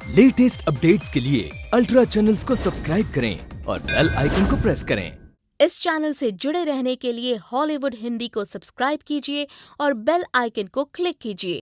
Latest updates के लिए ultra channels को सब्सक्राइब करें और बेल आइकन को प्रेस करें। इस चैनल से जुड़े रहने के लिए हॉलीवुड हिंदी को सब्सक्राइब कीजिए और बेल आइकन को क्लिक कीजिए।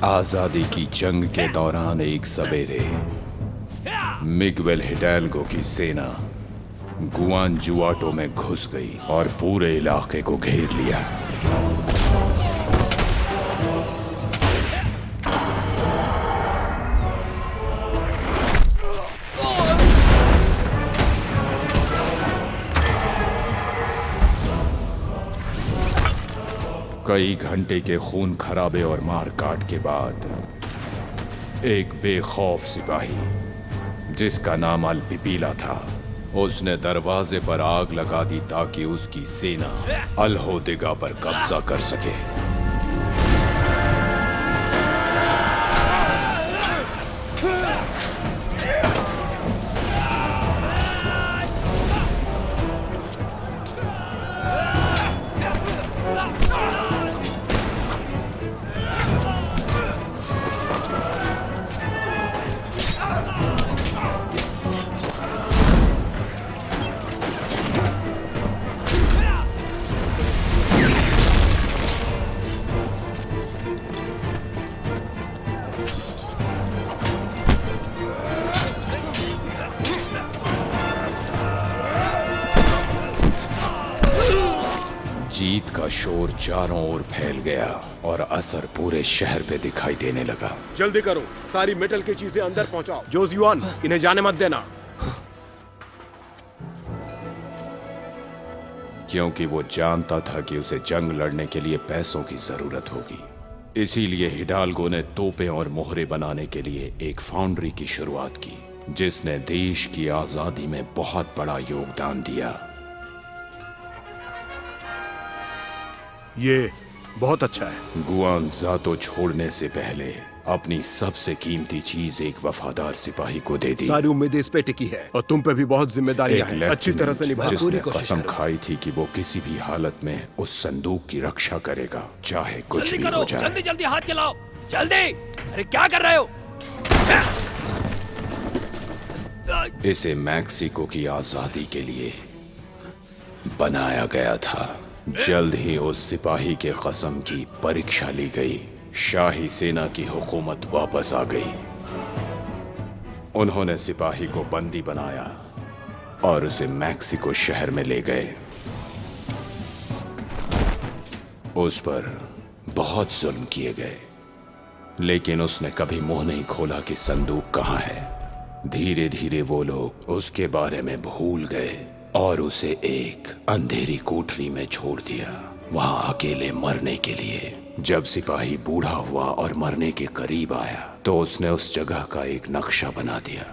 आजादी की जंग के दौरान एक सवेरे मिगुएल हिडेल्गो की सेना गुआनजुआटो में घुस गई और पूरे इलाके को घेर लिया। कई घंटे के खून खराबे और मार काट के बाद एक बेखौफ सिपाही जिसका नाम अल्पिपीला था, उसने दरवाजे पर आग लगा दी ताकि उसकी सेना अल्होदिगा पर कब्जा कर सके। जीत का शोर चारों ओर फैल गया और असर पूरे शहर पे दिखाई देने लगा। जल्दी करो, सारी मेटल की चीजें अंदर पहुंचाओ। जोजुआन, इन्हें जाने मत देना। क्योंकि वो जानता था कि उसे जंग लड़ने के लिए पैसों की जरूरत होगी। इसीलिए हिडाल्गो ने तोपें और मोहरे बनाने के लिए एक फाउंड्री की शुरुआत की, जिसने देश की आजादी में बहुत बड़ा योगदान दिया। ये बहुत अच्छा है। गुआनजातो छोड़ने से पहले अपनी सबसे कीमती चीज एक वफादार सिपाही को दे दी। सारी उम्मीदें इस पे टिकी है और तुम पे भी बहुत जिम्मेदारियां हैं। अच्छी तरह से निभाओ। जिसने कसम खाई थी कि वो किसी भी हालत में उस संदूक की रक्षा करेगा, चाहे कुछ भी हो जाए। जल्दी जल्दी हाथ चलाओ, जल्दी। अरे क्या कर रहे हो? इसे मैक्सिको की आजादी के लिए बनाया गया था। जल्द ही उस सिपाही के कसम की परीक्षा ली गई। शाही सेना की हुकूमत वापस आ गई। उन्होंने सिपाही को बंदी बनाया और उसे मैक्सिको शहर में ले गए। उस पर बहुत जुल्म किए गए, लेकिन उसने कभी मुंह नहीं खोला कि संदूक कहाँ है। धीरे धीरे वो लोग उसके बारे में भूल गए और उसे एक अंधेरी कोठरी में छोड़ दिया, वहां अकेले मरने के लिए। जब सिपाही बूढ़ा हुआ और मरने के करीब आया तो उसने उस जगह का एक नक्शा बना दिया।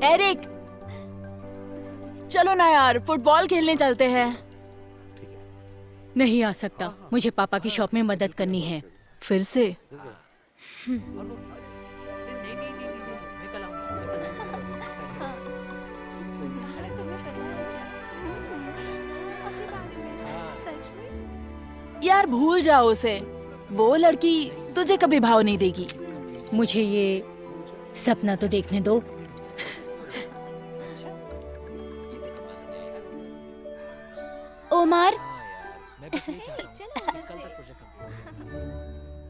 एरिक, चलो ना यार, फुटबॉल खेलने चलते हैं। नहीं आ सकता, मुझे पापा की शॉप में मदद करनी है। फिर से? यार भूल जाओ उसे, वो लड़की तुझे कभी भाव नहीं देगी। मुझे ये सपना तो देखने दो। ओमार,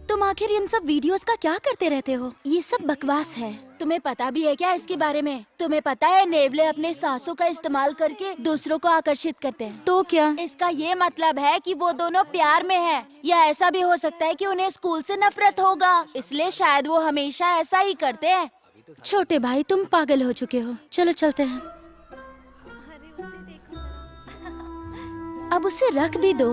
तुम आखिर इन सब वीडियोस का क्या करते रहते हो? ये सब बकवास है। तुम्हें पता भी है क्या इसके बारे में? तुम्हें पता है नेवले अपने सांसों का इस्तेमाल करके दूसरों को आकर्षित करते हैं। तो क्या? इसका ये मतलब है कि वो दोनों प्यार में हैं। या ऐसा भी हो सकता है कि उन्हें स्कूल से नफरत होगा, इसलिए शायद वो हमेशा ऐसा ही करते हैं। छोटे भाई, तुम पागल हो चुके हो। चलो चलते हैं। अब उसे रख भी दो।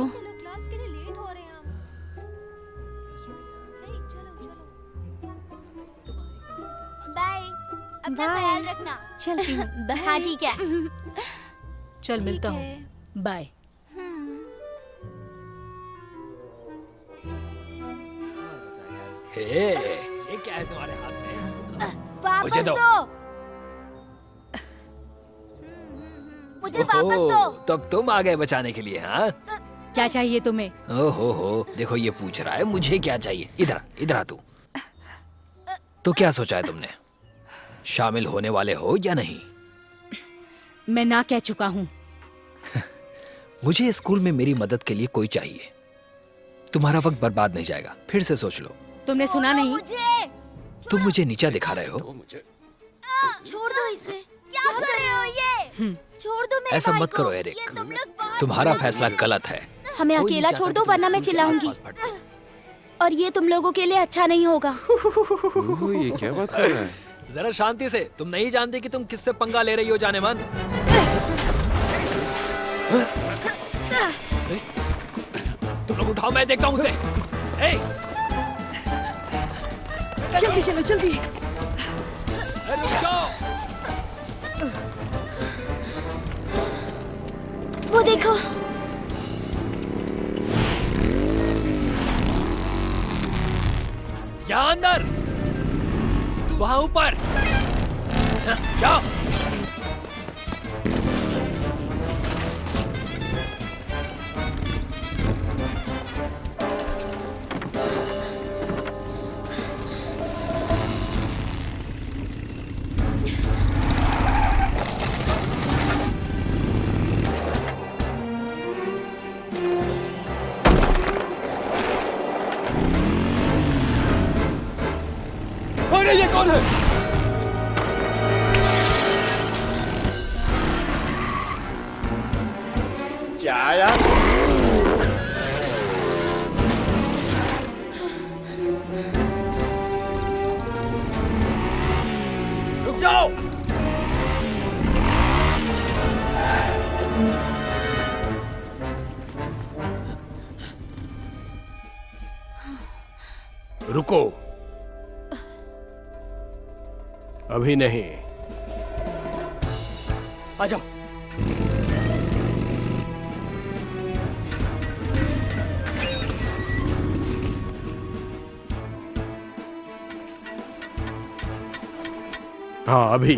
बाय, अपना ख्याल रखना। चलती हूँ। हाँ ठीक है। चल मिलता हूँ। बाय। हे, ये क्या है तुम्हारे हाथ में? वापस मुझे दो। मुझे वापस दो। तब तुम आ गए बचाने के लिए, हाँ? क्या चाहिए तुम्हें? ओहो हो, देखो ये पूछ रहा है मुझे क्या चाहिए। इधर इधर आ तू। तो क्या सोचा है तुमने? शामिल होने वाले हो या नहीं? मैं ना कह चुका हूँ। मुझे स्कूल में मेरी मदद के लिए कोई चाहिए। तुम्हारा वक्त बर्बाद नहीं जाएगा, फिर से सोच लो। तुमने सुना नहीं? तुम मुझे नीचा दिखा रहे हो। छोड़ दो इसे। क्या कर रहे हो ये? छोड़ दो मेरे ऐसा भाई मत को। करो ये एरिक, तुम लोग बहुत तुम्हारा गलत फैसला हो। गलत है। हमें कोई अकेला नहीं छोड़ चाहता दो कि वरना तुम मैं स्कूल के चिल्लाऊंगी। आसपास भटको। और ये तुम लोगों के लिए अच्छा नहीं होगा। ओह, ये क्या बात कर रहा है? जरा शांति से। तुम नहीं जानती कि तुम किससे पंगा ले रही हो, जाने मन। तुम लोग उठाओ, मैं देखता हूँ उसे। ए, जल्दी चलो जल्दी। रुक जाओ। वो देखो। यहाँ अंदर, वहाँ ऊपर। जाओ। अरे ये कौन है? क्या यार? रुक जाओ। रुको, अभी नहीं। आ जाओ। हाँ अभी।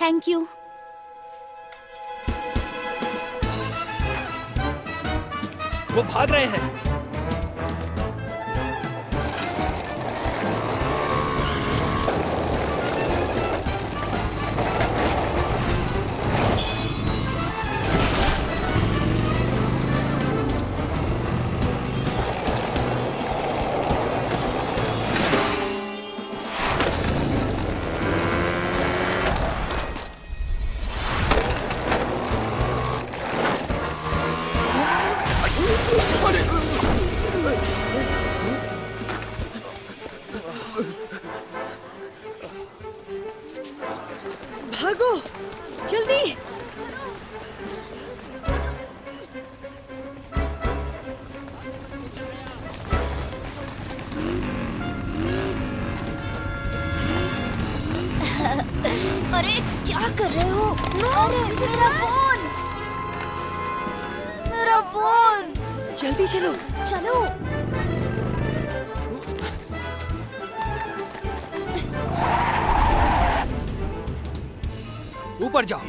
Thank you. वो भाग रहे हैं। अरे क्या कर रहे हो? अरे मेरा फोन, मेरा फोन। जल्दी चलो। चलो। ऊपर जाओ।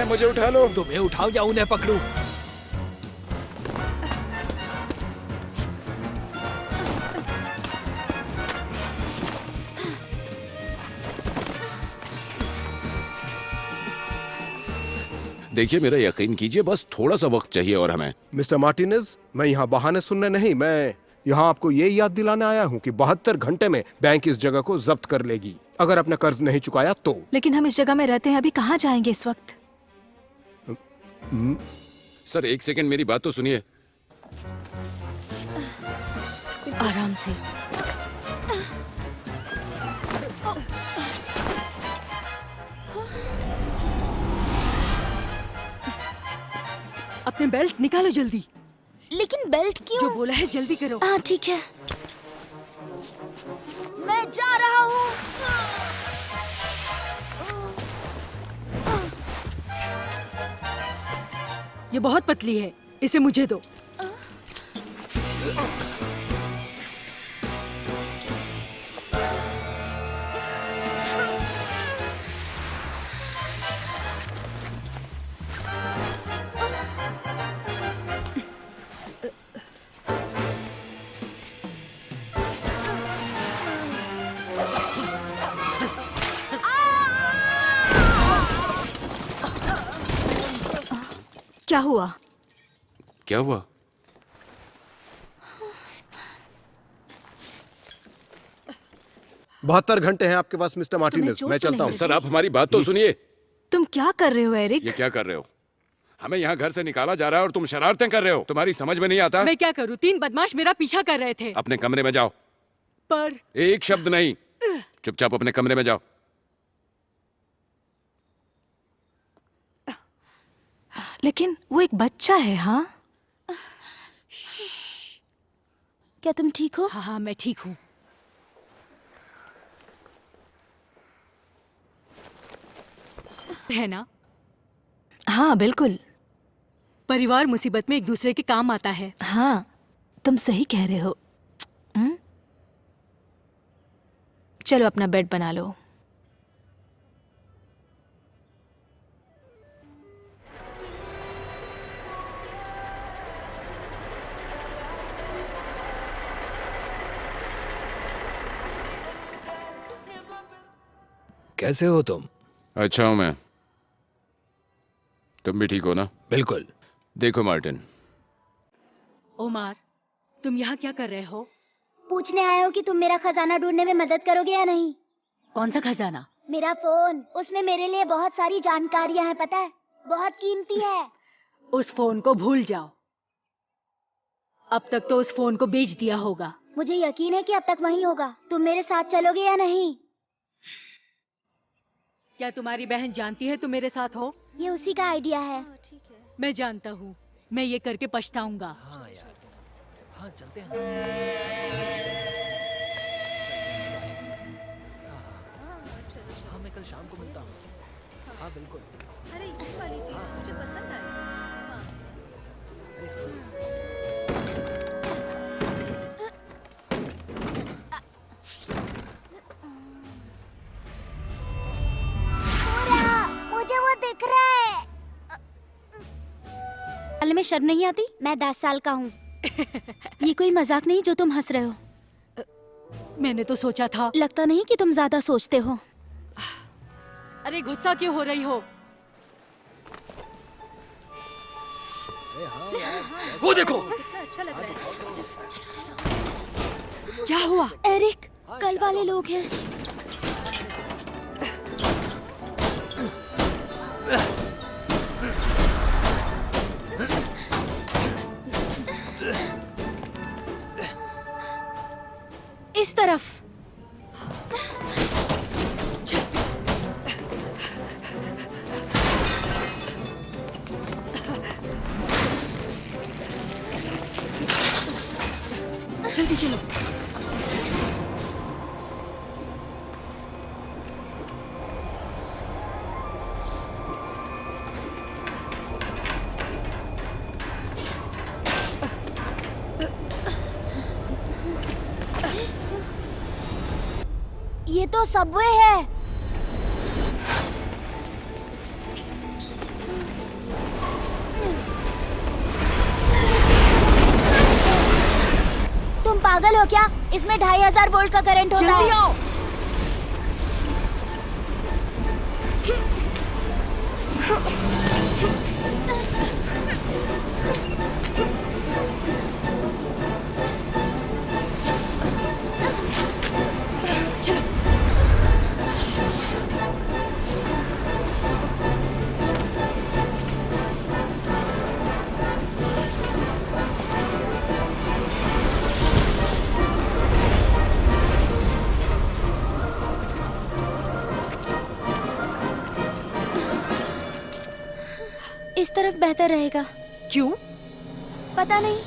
मुझे उठा लो। तुम्हें उठाओ या उन्हें पकड़ूं? देखिए, मेरा यकीन कीजिए, बस थोड़ा सा वक्त चाहिए और हमें। मिस्टर मार्टिनेज, मैं यहाँ बहाने सुनने नहीं, मैं यहाँ आपको ये याद दिलाने आया हूँ कि 72 घंटे में बैंक इस जगह को जब्त कर लेगी अगर अपना कर्ज नहीं चुकाया तो। लेकिन हम इस जगह में रहते हैं, अभी कहाँ जाएंगे इस वक्त? सर, एक सेकंड, मेरी बात तो सुनिए। आराम से। अपने बेल्ट निकालो जल्दी। लेकिन बेल्ट क्यों? जो बोला है जल्दी करो। हाँ ठीक है, मैं जा रहा हूँ। ये बहुत पतली है, इसे मुझे दो। क्या हुआ? क्या हुआ? बहत्तर घंटे हैं आपके पास मिस्टर मार्टिनेज, चोट मैं तो चलता नहीं हूँ। सर, आप हमारी बात तो सुनिए। तुम क्या कर रहे हो एरिक? ये क्या कर रहे हो? हमें यहाँ घर से निकाला जा रहा है और तुम शरारतें कर रहे हो। तुम्हारी समझ में नहीं आता? मैं क्या करूँ? 3 बदमाश मेरा पीछा कर रहे थे। अपने कमरे में जाओ। पर एक शब्द नहीं, चुपचाप अपने कमरे में जाओ। लेकिन वो एक बच्चा है। हाँ क्या तुम ठीक हो? हाँ हाँ, मैं ठीक हूँ। है ना? हाँ बिल्कुल। परिवार मुसीबत में एक दूसरे के काम आता है। हाँ, तुम सही कह रहे हो। चलो अपना बेड बना लो। कैसे हो तुम? अच्छा हूं मैं। तुम भी ठीक हो ना? बिल्कुल। देखो मार्टिन, ओमार, तुम यहाँ क्या कर रहे हो? पूछने आया हूँ कि तुम मेरा खजाना ढूंढने में मदद करोगे या नहीं। कौन सा खजाना? मेरा फोन, उसमें मेरे लिए बहुत सारी जानकारियाँ हैं, पता है, बहुत कीमती है। उस फोन को भूल जाओ। अब तक तो उस फोन को बेच दिया होगा। मुझे यकीन है कि अब तक वही होगा। तुम मेरे साथ चलोगे या नहीं? क्या तुम्हारी बहन जानती है तुम मेरे साथ हो? ये उसी का आइडिया है। मैं जानता हूँ, मैं ये करके पछताऊंगा। हाँ यार, हाँ चलते हैं। हाँ, मैं कल शाम को मिलता हूँ। हाँ बिल्कुल। अरे ये वाली चीज मुझे पसंद आई। हाँ। मुझे वो दिख रहा है। साल में शर्म नहीं आती? मैं 10 साल का हूँ। ये कोई मजाक नहीं जो तुम हंस रहे हो। मैंने तो सोचा था। लगता नहीं कि तुम ज्यादा सोचते हो। अरे गुस्सा क्यों हो रही हो? वो देखो, अच्छा लग रहा है। क्या हुआ? एरिक, कल वाले लोग हैं। इस तरफ। जल्दी चलो। ये तो सबवे है। तुम पागल हो क्या? इसमें 2500 वोल्ट का करंट होता जल्दी है। आओ। इस तरफ बेहतर रहेगा। क्यों? पता नहीं।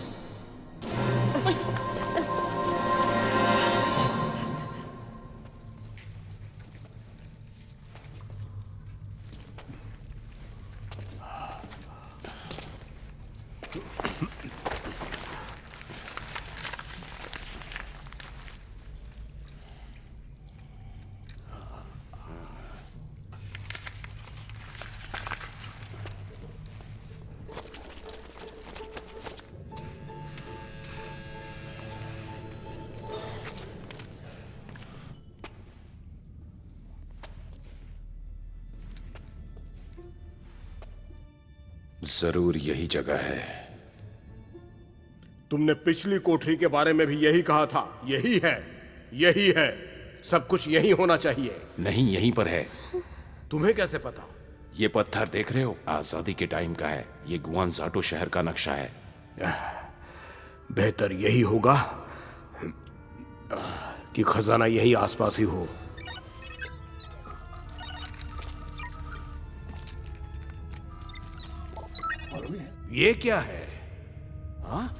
जरूर यही जगह है। तुमने पिछली कोठरी के बारे में भी यही कहा था। यही है, यही है। सब कुछ यही होना चाहिए। नहीं, यहीं पर है। तुम्हें कैसे पता? ये पत्थर देख रहे हो? आजादी के टाइम का है। ये गुआनजाटो शहर का नक्शा है। बेहतर यही होगा कि खजाना यही आसपास ही हो। ये क्या है? हाँ?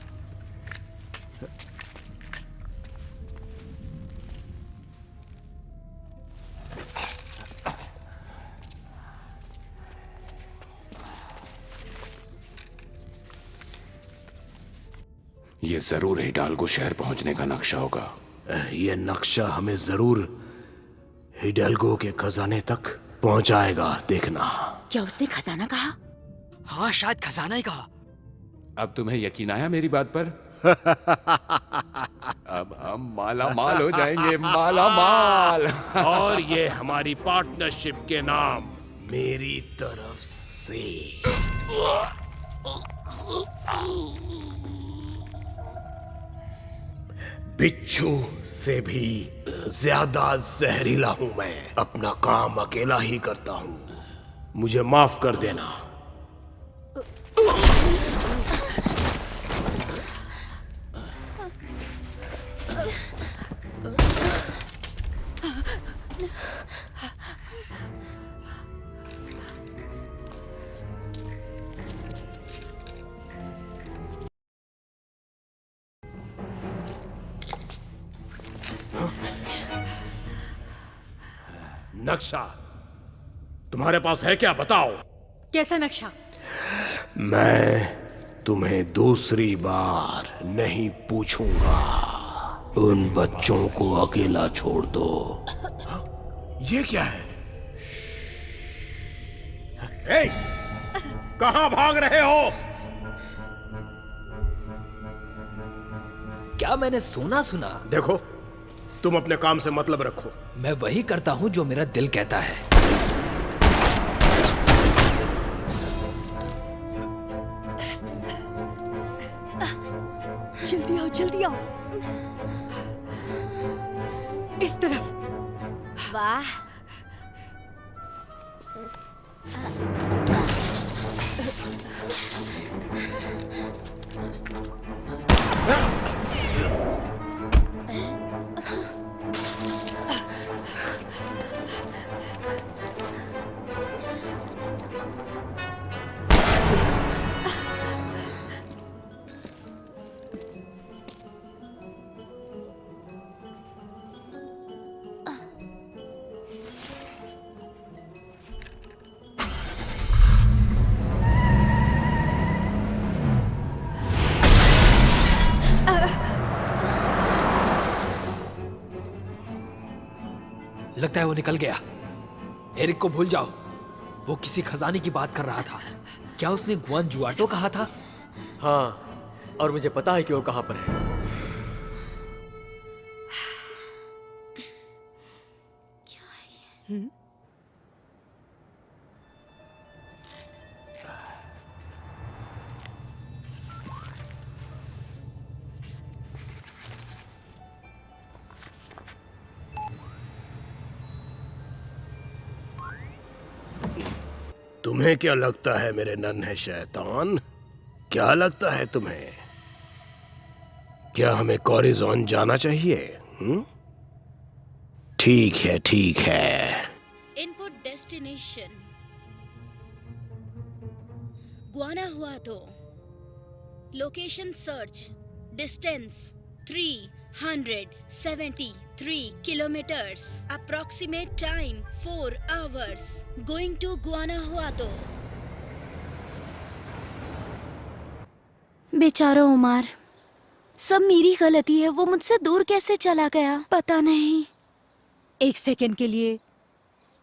ये जरूर हिडाल्गो शहर पहुंचने का नक्शा होगा। ये नक्शा हमें जरूर हिडाल्गो के खजाने तक पहुंचाएगा, देखना। क्या उसने खजाना कहा? हाँ, शायद खजाना ही कहा। अब तुम्हें यकीन आया मेरी बात पर? अब हम माला माल हो जाएंगे, माला माल। और ये हमारी पार्टनरशिप के नाम मेरी तरफ से। बिच्छू से भी ज्यादा जहरीला हूं मैं। अपना काम अकेला ही करता हूं। मुझे माफ कर देना। नक्शा तुम्हारे पास है क्या? बताओ। कैसा नक्शा? मैं तुम्हें दूसरी बार नहीं पूछूंगा। उन बच्चों को अकेला छोड़ दो। ये क्या है? ए, कहां भाग रहे हो? क्या मैंने सोना सुना? देखो, तुम अपने काम से मतलब रखो। मैं वही करता हूँ जो मेरा दिल कहता है। जल्दी आओ, जल्दी आओ। इस तरफ। वाह, लगता है वो निकल गया। एरिक को भूल जाओ, वो किसी खजाने की बात कर रहा था। क्या उसने गुआन जुआटो कहा था? हाँ, और मुझे पता है कि वो कहाँ पर है। तुम्हें क्या लगता है मेरे नन्हे शैतान? क्या लगता है तुम्हें? क्या हमें कॉरिज़ोन जाना चाहिए? ठीक है, ठीक है। Input destination गुआनाजुआतो, location search, distance 373 kilometers, approximate time 4 hours, going to गुआनाजुआतो। बेचारा उमर, सब मेरी गलती है। वो मुझसे दूर कैसे चला गया पता नहीं। एक सेकंड के लिए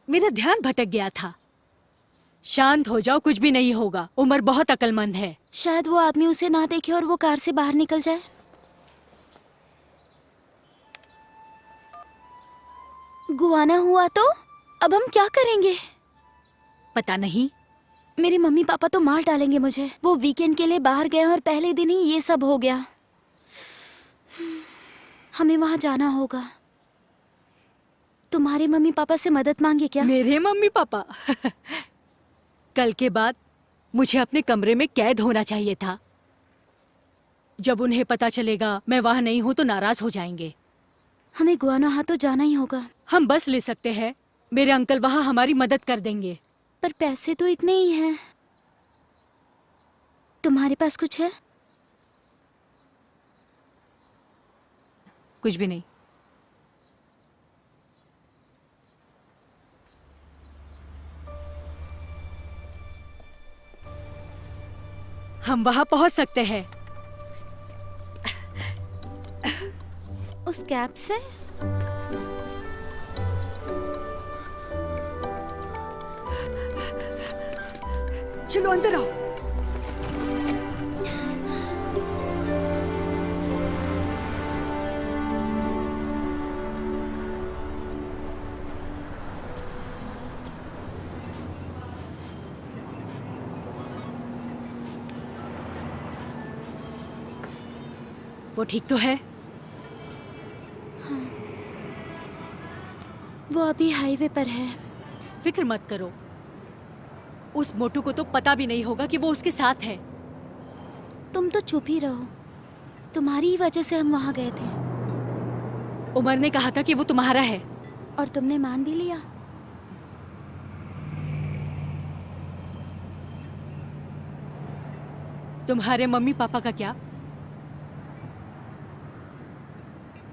मेरा ध्यान भटक गया था। शांत हो जाओ, कुछ भी नहीं होगा। उमर बहुत अक्लमंद है। शायद वो आदमी उसे ना देखे और वो कार से बाहर निकल जाए। गुआनाजुआतो, अब हम क्या करेंगे? पता नहीं। मेरे मम्मी पापा तो मार डालेंगे मुझे। वो वीकेंड के लिए बाहर गए और पहले दिन ही ये सब हो गया। हमें वहां जाना होगा। तुम्हारे मम्मी पापा से मदद मांगे क्या? मेरे मम्मी पापा कल के बाद मुझे अपने कमरे में कैद होना चाहिए था। जब उन्हें पता चलेगा मैं वहां नहीं हूं तो नाराज हो जाएंगे। हमें गुआनाजुआतो जाना ही होगा। हम बस ले सकते हैं। मेरे अंकल वहां हमारी मदद कर देंगे। पर पैसे तो इतने ही हैं। तुम्हारे पास कुछ है? कुछ भी नहीं। हम वहां पहुंच सकते हैं। उस कैब से? चलो अंदर आओ। वो ठीक तो है? हाँ, वो अभी हाईवे पर है। फिक्र मत करो। उस मोटू को तो पता भी नहीं होगा कि वो उसके साथ है। तुम तो चुप ही रहो। तुम्हारी ही वजह से हम वहां गए थे। उमर ने कहा था कि वो तुम्हारा है। और तुमने मान भी लिया। तुम्हारे मम्मी पापा का क्या?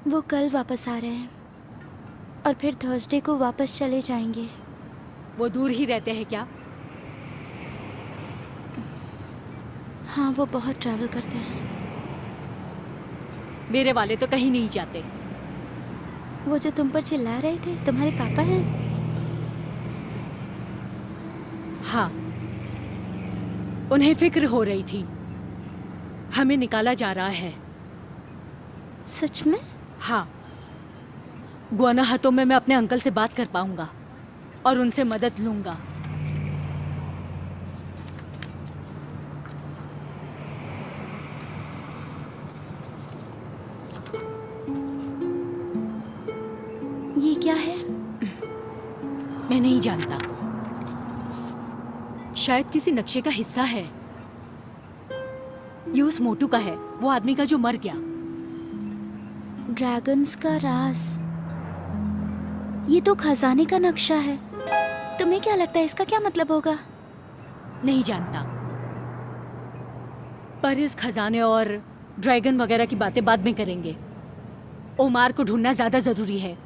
वो कल वापस आ रहे हैं और फिर थर्सडे को वापस चले जाएंगे। वो दूर ही रहते हैं क्या? हाँ, वो बहुत ट्रैवल करते हैं। मेरे वाले तो कहीं नहीं जाते। वो जो तुम पर चिल्ला रहे थे, तुम्हारे पापा हैं? हाँ, उन्हें फिक्र हो रही थी। हमें निकाला जा रहा है। सच में? हाँ, गुआनाजुआतो में मैं अपने अंकल से बात कर पाऊंगा और उनसे मदद लूंगा। क्या है? मैं नहीं जानता, शायद किसी नक्शे का हिस्सा है। ये उस मोटू का है, वो आदमी का जो मर गया। ड्रैगन्स का राज, ये तो खजाने का नक्शा है। तुम्हें क्या लगता है इसका क्या मतलब होगा? नहीं जानता, पर इस खजाने और ड्रैगन वगैरह की बातें बाद में करेंगे। ओमार को ढूंढना ज्यादा जरूरी है।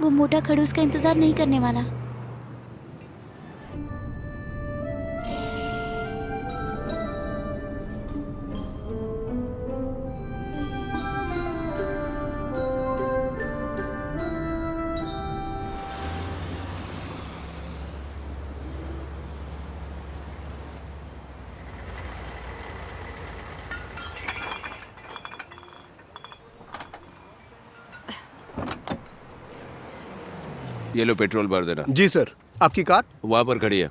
वो मोटा खड़ूस का इंतजार नहीं करने वाला। ये लो, पेट्रोल भर देना। जी सर। आपकी कार? वहां पर खड़ी है।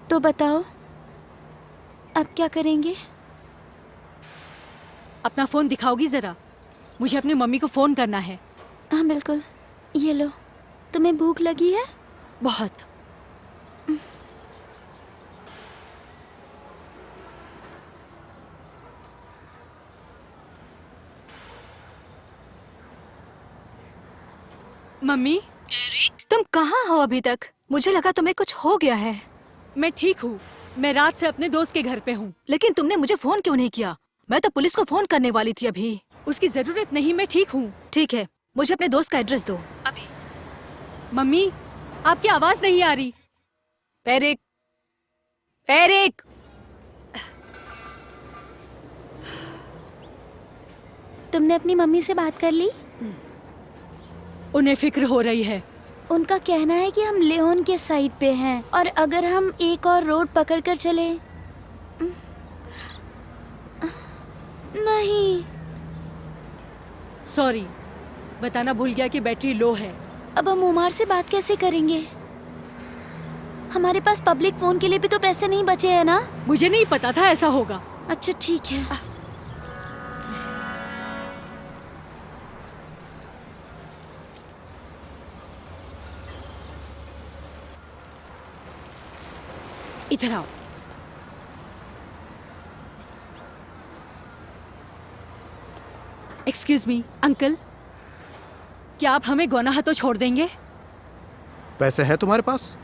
तो बताओ, अब क्या करेंगे? अपना फोन दिखाओगी जरा? मुझे अपनी मम्मी को फोन करना है। हाँ बिल्कुल, ये लो। तुम्हें भूख लगी है? बहुत। मम्मी, तुम कहाँ हो अभी तक? मुझे लगा तुम्हें कुछ हो गया है। मैं ठीक हूँ। मैं रात से अपने दोस्त के घर पे हूँ। लेकिन तुमने मुझे फोन क्यों नहीं किया? मैं तो पुलिस को फोन करने वाली थी अभी। उसकी जरूरत नहीं, मैं ठीक हूँ। ठीक है, मुझे अपने दोस्त का एड्रेस दो अभी। मम्मी, आपकी आवाज नहीं आ रही। Eric, Eric! तुमने अपनी मम्मी से बात कर ली? उन्हें फिक्र हो रही है। उनका कहना है कि हम लेओन के साइड पे हैं और अगर हम एक और रोड पकड़कर चले। नहीं। सॉरी, बताना भूल गया कि बैटरी लो है। अब हम उमार से बात कैसे करेंगे? हमारे पास पब्लिक फोन के लिए भी तो पैसे नहीं बचे हैं ना? मुझे नहीं पता था ऐसा होगा। अच्छा ठीक है। इधर आओ। एक्सक्यूज मी अंकल, क्या आप हमें गुनाह तो छोड़ देंगे? पैसे हैं तुम्हारे पास?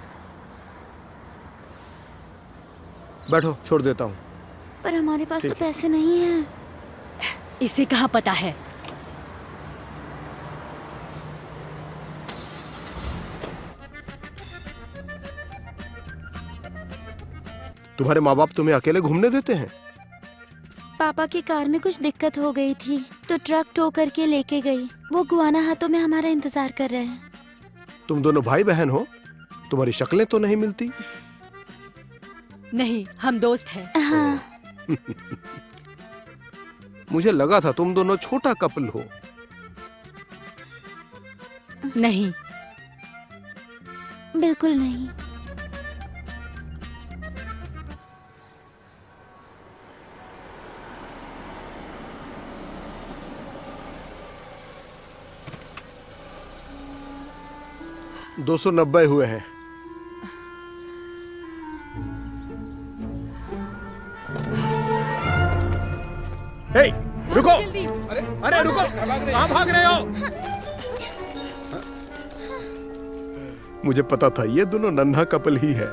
बैठो, छोड़ देता हूँ। पर हमारे पास तो ठीक है। पैसे नहीं हैं। इसे कहाँ पता है? तुम्हारे माँ बाप तुम्हें अकेले घूमने देते हैं? पापा की कार में कुछ दिक्कत हो गई थी तो ट्रक टो करके लेके गई। वो गुआना हाथों में हमारा इंतजार कर रहे हैं। तुम दोनों भाई बहन हो? तुम्हारी शक्लें तो नहीं मिलती। नहीं, हम दोस्त हैं। हाँ। मुझे लगा था तुम दोनों छोटा कपल हो। नहीं, बिल्कुल नहीं। $290 हुए हैं। हे, रुको! जल्दी। अरे रुको! कहाँ भाग रहे हो? मुझे पता था ये दोनों नन्हा कपल ही है।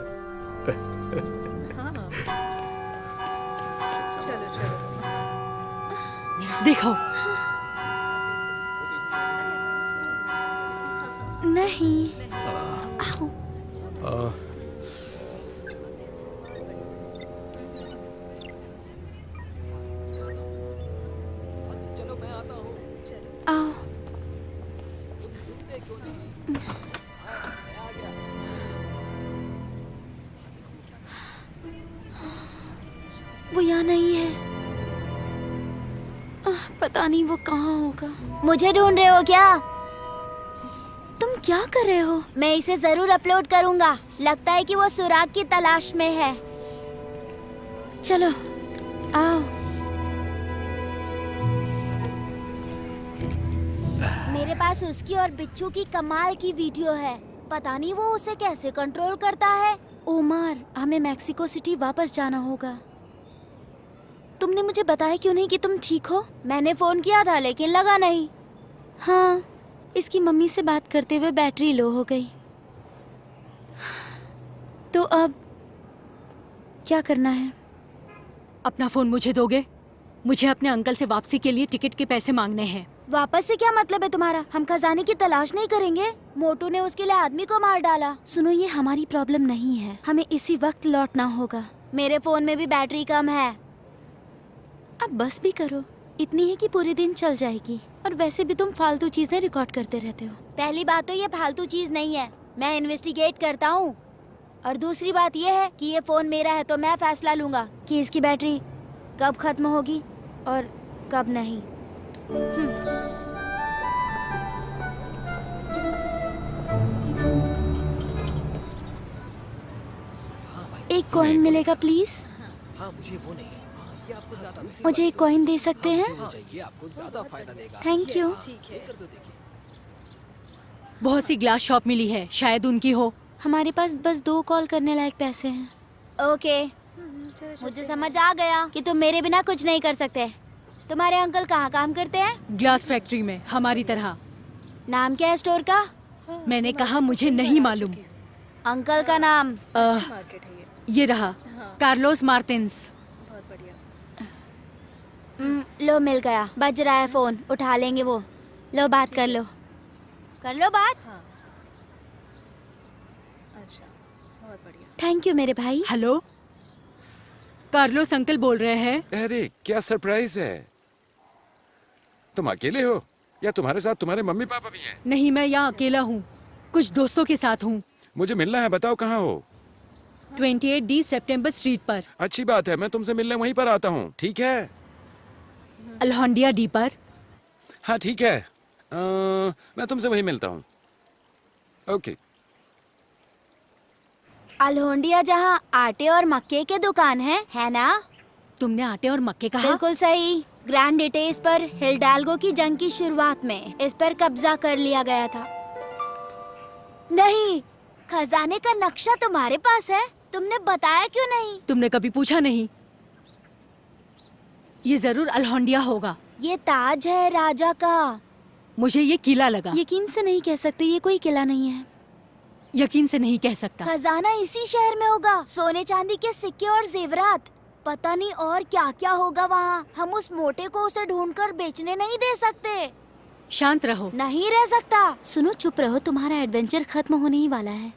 देखो, नहीं। आओ। वो यहाँ नहीं है। पता नहीं वो कहाँ होगा। मुझे ढूंढ रहे हो क्या? तुम क्या कर रहे हो? मैं इसे जरूर अपलोड करूंगा। लगता है कि वो सुराग की तलाश में है। चलो आओ। मेरे पास उसकी और बिच्छू की कमाल की वीडियो है। पता नहीं वो उसे कैसे कंट्रोल करता है। उमर, हमें मैक्सिको सिटी वापस जाना होगा। तुमने मुझे बताया क्यों नहीं कि तुम ठीक हो? मैंने फोन किया था लेकिन लगा नहीं। हाँ, इसकी मम्मी से बात करते हुए बैटरी लो हो गई। तो अब क्या करना है? अपना फोन मुझे दोगे? मुझे अपने अंकल से वापसी के लिए टिकट के पैसे मांगने हैं। वापस से क्या मतलब है तुम्हारा? हम खजाने की तलाश नहीं करेंगे? मोटू ने उसके लिए आदमी को मार डाला। सुनो, ये हमारी प्रॉब्लम नहीं है। हमें इसी वक्त लौटना होगा। मेरे फोन में भी बैटरी कम है। अब बस भी करो, इतनी है कि पूरे दिन चल जाएगी। और वैसे भी तुम फालतू चीजें रिकॉर्ड करते रहते हो। पहली बात तो ये फालतू चीज नहीं है, मैं इन्वेस्टिगेट करता हूँ। और दूसरी बात ये है कि ये फोन मेरा है तो मैं फैसला लूंगा कि इसकी बैटरी कब खत्म होगी और कब नहीं। एक कॉइन मिलेगा प्लीज? हाँ, मुझे वो नहीं। हाँ, ये आपको ज्यादा मुझे एक कॉइन दे सकते हैं? ये आपको ज्यादा फायदा देगा। Thank you. बहुत सी ग्लास शॉप मिली है, शायद उनकी हो। हमारे पास बस 2 कॉल करने लायक पैसे हैं। ओके, मुझे समझ आ गया कि तुम मेरे बिना कुछ नहीं कर सकते। तुम्हारे अंकल कहाँ काम करते हैं? ग्लास फैक्ट्री में, हमारी तरह। नाम क्या है स्टोर का? मैंने कहा मुझे नहीं मालूम। अंकल का नाम? ये रहा, कार्लोस मार्टिन्स। लो, मिल गया। बज रहा है फोन, उठा लेंगे वो। लो, बात कर लो। कर लो बात। अच्छा, बहुत बढ़िया। थैंक यू मेरे भाई। हेलो, कार्लोस अंकल बोल रहे हैं। अरे क्या सरप्राइज है। तुम अकेले हो या तुम्हारे साथ तुम्हारे मम्मी पापा भी हैं? नहीं, मैं यहाँ अकेला हूँ, कुछ दोस्तों के साथ हूँ। मुझे मिलना है, बताओ कहाँ हो? 28D सेप्टेम्बर स्ट्रीट पर। अच्छी बात है, मैं तुमसे मिलने वहीं पर आता हूँ। ठीक है? अल्होंडिया डी पर। हाँ ठीक है, मैं तुमसे वहीं मिलता हूँ। ओके। अल्होंडिया, जहाँ आटे और मक्के के दुकान है ना? तुमने आटे और मक्के कहा? बिल्कुल सही। ग्रैंड डिटेल्स पर हिल्डाल्गो की जंग की शुरुआत में इस पर कब्जा कर लिया गया था। नहीं, खजाने का नक्शा तुम्हारे पास है, तुमने बताया क्यों नहीं? तुमने कभी पूछा नहीं। ये जरूर अल्होंडिया होगा। ये ताज है राजा का। मुझे ये किला लगा। यकीन से नहीं कह सकते, ये कोई किला नहीं है। यकीन से नहीं कह सकता। खजाना इसी शहर में होगा। सोने चांदी के सिक्के और जेवरात, पता नहीं और क्या क्या होगा वहाँ। हम उस मोटे को उसे ढूंढकर बेचने नहीं दे सकते। शांत रहो। नहीं रह सकता। सुनो, चुप रहो, तुम्हारा एडवेंचर खत्म होने ही वाला है।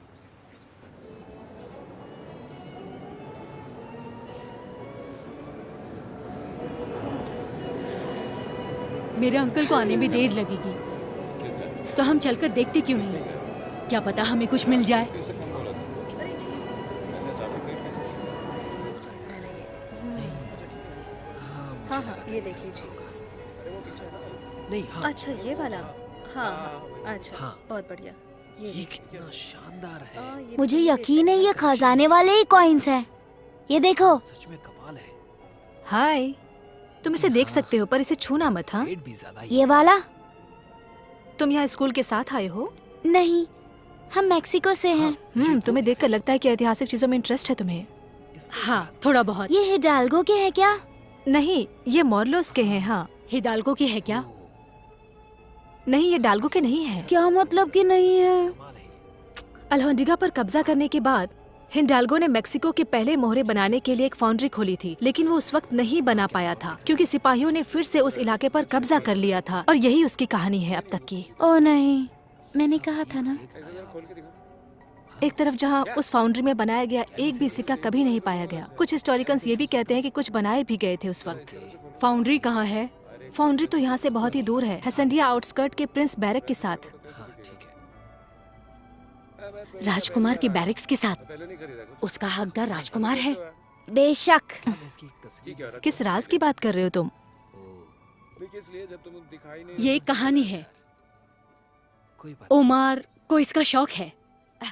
मेरे अंकल को आने में देर लगेगी, तो हम चलकर देखते क्यों नहीं? क्या पता हमें कुछ मिल जाए। हाँ हाँ, ये देख लीजिए। नहीं, हाँ, अच्छा, ये वाला। हाँ, अच्छा, हाँ। बहुत बढ़िया। ये कितना शानदार है। ये मुझे यकीन है ये खजाने वाले ही कॉइन्स हैं। ये देखो। सच में कमाल है। हाय, तुम इसे देख सकते हो पर इसे छूना मत। हाँ, रेट भी ज्यादा ही। ये वाला? तुम यहाँ स्कूल के साथ आए हो? नहीं, हम मैक्सिको से हैं। तुम्हें देखकर लगता है कि ऐतिहासिक चीजों में इंटरेस्ट है तुम्हें। हाँ, थोड़ा बहुत। ये हिडाल्गो के हैं क्या? नहीं, ये मॉर्लोस के हैं। हाँ, हिडाल्गो की है क्या? नहीं, ये डाल्गो के नहीं है। क्या मतलब कि नहीं है? कमाल है। अल्होंडिगा पर कब्जा करने के बाद हिंडाल्गो ने मेक्सिको के पहले मोहरे बनाने के लिए एक फाउंड्री खोली थी, लेकिन वो उस वक्त नहीं बना पाया था क्योंकि सिपाहियों ने फिर से उस इलाके पर कब्जा कर लिया था। और यही उसकी कहानी है अब तक की। ओ नहीं, मैंने कहा था ना। एक तरफ जहाँ उस फाउंड्री में बनाया गया एक भी सिक्का कभी नहीं पाया गया। कुछ हिस्टोरिकन्स ये भी कहते हैं कि कुछ बनाए भी गए थे उस वक्त। फाउंड्री कहाँ है? फाउंड्री तो यहाँ से बहुत ही दूर है, हसंडिया आउटस्कर्ट के प्रिंस बैरक के साथ। हाँ ठीक है। राजकुमार के बैरिक्स के साथ। उसका हकदार राजकुमार है। बेशक। इसकी एक तस्वीर। किस राज की बात कर रहे हो तुम? इसलिए जब तुम दिखाई नहीं ये एक कहानी है। कोई बात ओमार को इसका शौक है। हाँ,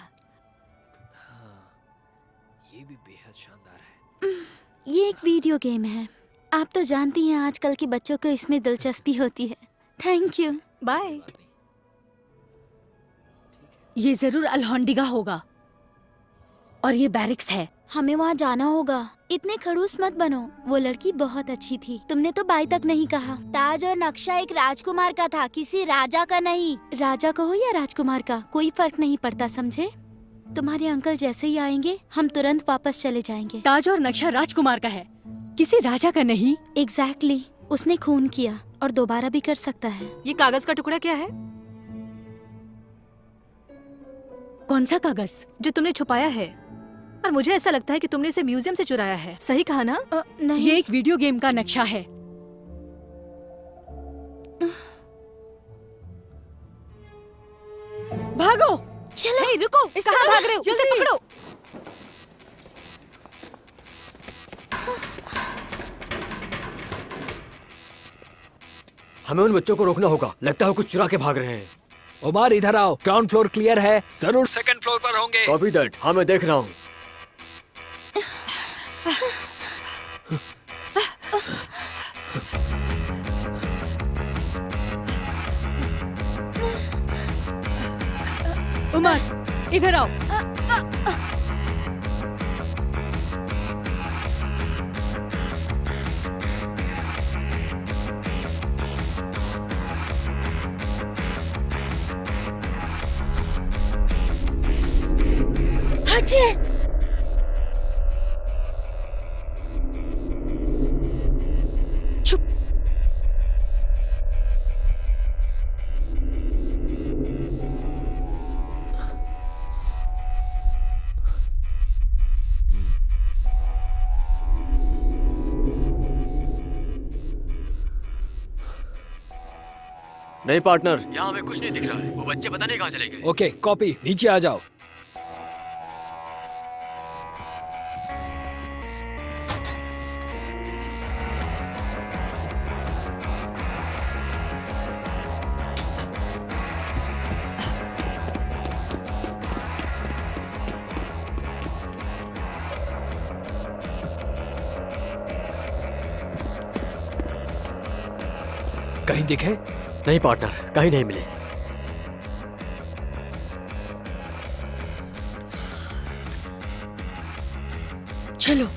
ये भी बेहद शानदार है। ये एक वीडियो गेम है। आप तो जानती हैं आजकल के बच्चों को इसमें दिलचस्पी होती है। Thank you. बाय। बात नहीं। ये जरूर अलहौंडिगा होगा और ये बैरिक्स है। हमें वहाँ जाना होगा। इतने खड़ूस मत बनो। वो लड़की बहुत अच्छी थी। तुमने तो बाय तक नहीं कहा। ताज और नक्शा एक राजकुमार का था, किसी राजा का नहीं। राजा का हो या राजकुमार का, कोई फर्क नहीं पड़ता, समझे? तुम्हारे अंकल जैसे ही आएंगे हम तुरंत वापस चले जाएंगे। ताज और नक्शा राजकुमार का है, किसी राजा का नहीं। एग्जैक्टली। उसने खून किया और दोबारा भी कर सकता है। ये कागज का टुकड़ा क्या है? कौन सा कागज? जो तुमने छुपाया है। और मुझे ऐसा लगता है कि तुमने इसे म्यूजियम से चुराया है। सही कहा ना? नहीं। ये एक वीडियो गेम का नक्शा है। भागो! चलो। हे, रुको! कहाँ भाग रहे हो? उसे जल्दी! पकड़ो! हमें उन बच्चों को रोकना होगा। लगता है कुछ चुरा के भाग रहे हैं। ओमार इधर आओ, ग्राउंड फ्लोर क्लियर है, जरूर सेकंड फ्लोर पर होंगे। Copy that. हाँ, मैं देख रहा हूँ। उमर इधर आओ। अजय! चुप! नहीं पार्टनर, यहाँ हमें कुछ नहीं दिख रहा है। वो बच्चे पता नहीं कहाँ चले गए। ओके, कॉपी, नीचे आ जाओ। कहीं दिखे? नहीं पार्टनर, कहीं नहीं मिले। चलो।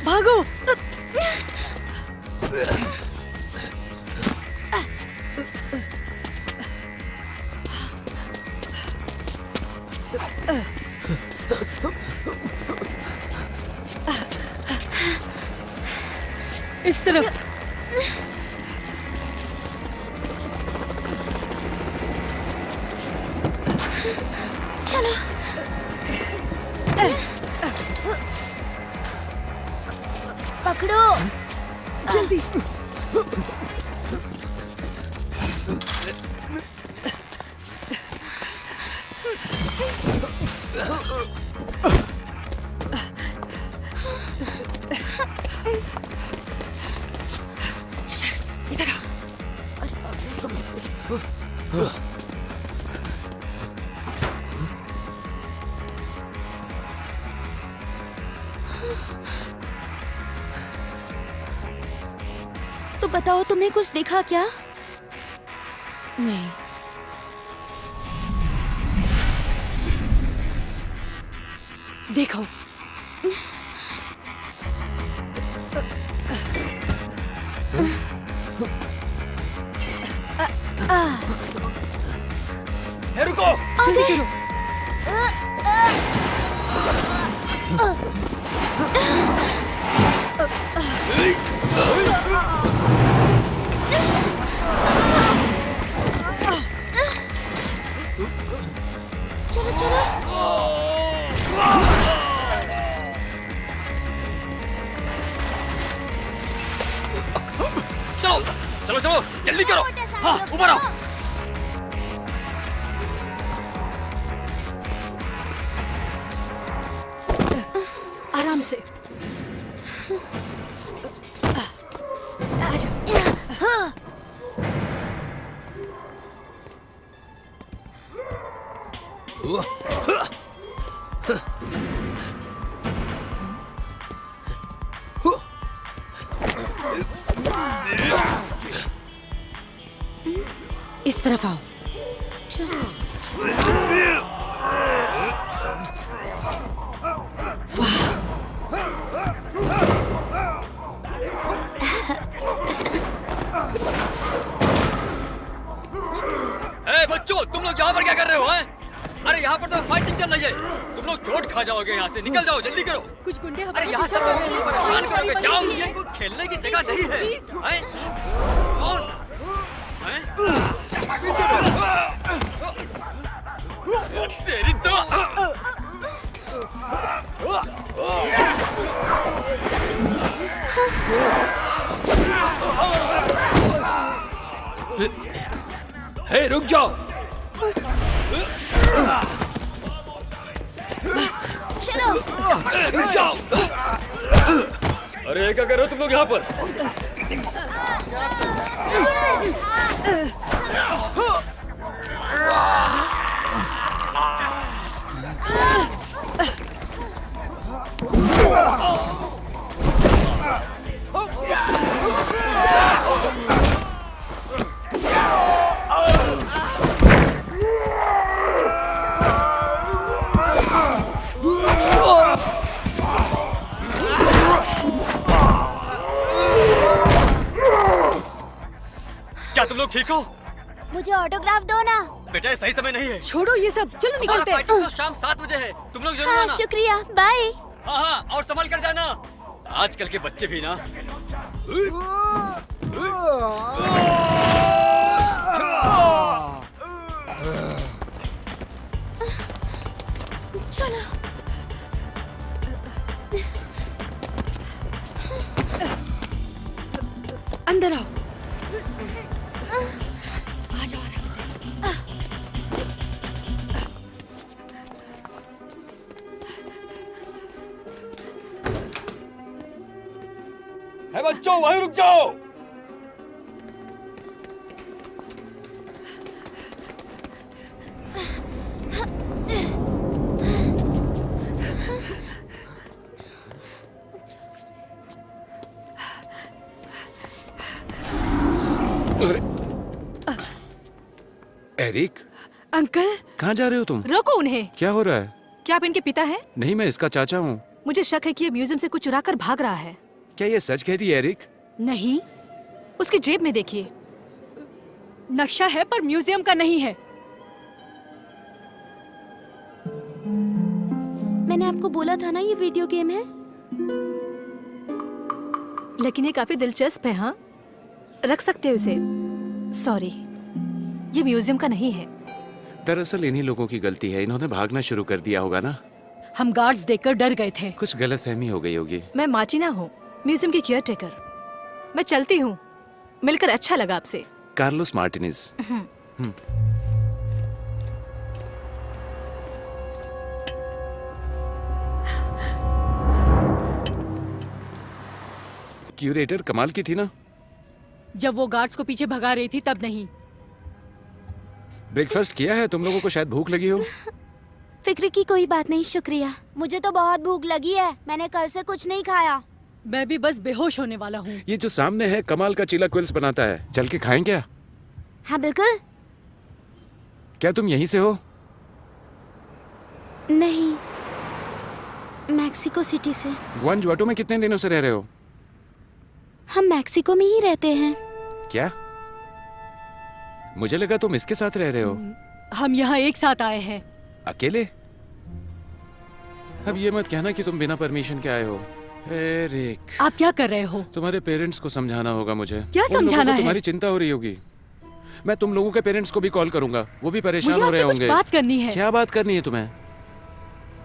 भागो! इस तरफ। चलो। पकड़ो। जल्दी। इधर आओ। अरे बाप रे। तो बताओ, तुम्हें कुछ दिखा क्या? नहीं। देखो। हे, रुको! जल्दी करो। चलो चलो। चलो चलो चलो जल्दी करो। हाँ ऊपर आओ। आराम से। इस तरफ आओ। ए बच्चों, तुम लोग यहाँ पर क्या कर रहे हो? हैं? अरे यहाँ पर तो फाइटिंग चल रही है। तुम लोग चोट खा जाओगे यहाँ से। निकल जाओ, जल्दी करो। कुछ गुंडे अरे यहाँ सब लोगों को परेशान करोगे। जाओ, ये कोई खेलने की जगह नहीं है। हैं? कौन? हैं? तेरी तो हे रुक जाओ। चलो। रुक जाओ। अरे क्या कर रहे हो तुम लोग यहाँ पर? क्या तुम लोग ठीक हो? मुझे ऑटोग्राफ दो ना। बेटा ये सही समय नहीं है। छोड़ो ये सब, चलो निकलते हैं। फाइटिंग तो शाम 7 बजे है। तुम लोग जरूर हाँ आना। शुक्रिया, बाय। हाँ हाँ, और संभल कर जाना। आजकल के बच्चे भी ना। चलो। अंदर आओ। आ जाओ आराम से। है बच्चों, वहीं रुक जाओ। एरिक, अंकल, कहाँ जा रहे हो तुम? रोको उन्हें। क्या हो रहा है? क्या आप इनके पिता हैं? नहीं, मैं इसका चाचा हूँ। मुझे शक है कि ये म्यूजियम से कुछ चुरा कर भाग रहा है। क्या ये सच कहती है एरिक? नहीं, उसकी जेब में देखिए। नक्शा है पर म्यूजियम का नहीं है। मैंने आपको बोला था ना ये वीडियो गेम है। लेकिन ये काफी दिलचस्प है। हाँ, रख सकते हो इसे। सॉरी, ये म्यूजियम का नहीं है। दरअसल इन्हीं लोगों की गलती है। इन्होंने भागना शुरू कर दिया होगा ना। हम गार्ड्स देखकर डर गए थे। कुछ गलतफहमी हो गई होगी। मैं माचिना हूँ, म्यूजियम की केयर टेकर। मैं चलती हूँ। मिलकर अच्छा लगा आपसे। Carlos Martinez. क्यूरेटर कमाल की थी ना। जब वो गार्ड्स को पीछे भगा रही थी तब नहीं। ब्रेकफास्ट किया है? तुम लोगों को शायद भूख लगी हो। फिक्र की कोई बात नहीं, शुक्रिया। मुझे तो बहुत भूख लगी है। मैंने कल से कुछ नहीं खाया। मैं भी बस बेहोश होने वाला हूँ। ये जो सामने है कमाल का चीला क्विल्स बनाता है। चल के खाएं क्या? हाँ बिल्कुल। क्या तुम यहीं से हो? नहीं, मैक्सिको सिटी से। ग्वानजुआटो में कितने दिनों से रह रहे हो? हम मैक्सिको में ही रहते हैं। क्या? मुझे लगा तुम इसके साथ रह रहे हो। हम यहाँ एक साथ आए हैं। अकेले? अब ये मत कहना कि तुम बिना परमिशन के आए हो। एरिक, आप क्या कर रहे हो? तुम्हारे पेरेंट्स को समझाना होगा मुझे। क्या उन लोगों समझाना को है? तुम्हारी चिंता हो रही होगी। मैं तुम लोगों के पेरेंट्स को भी कॉल करूंगा, वो भी परेशान मुझे हो रहे आपसे कुछ होंगे। बात करनी है। क्या बात करनी है तुम्हें?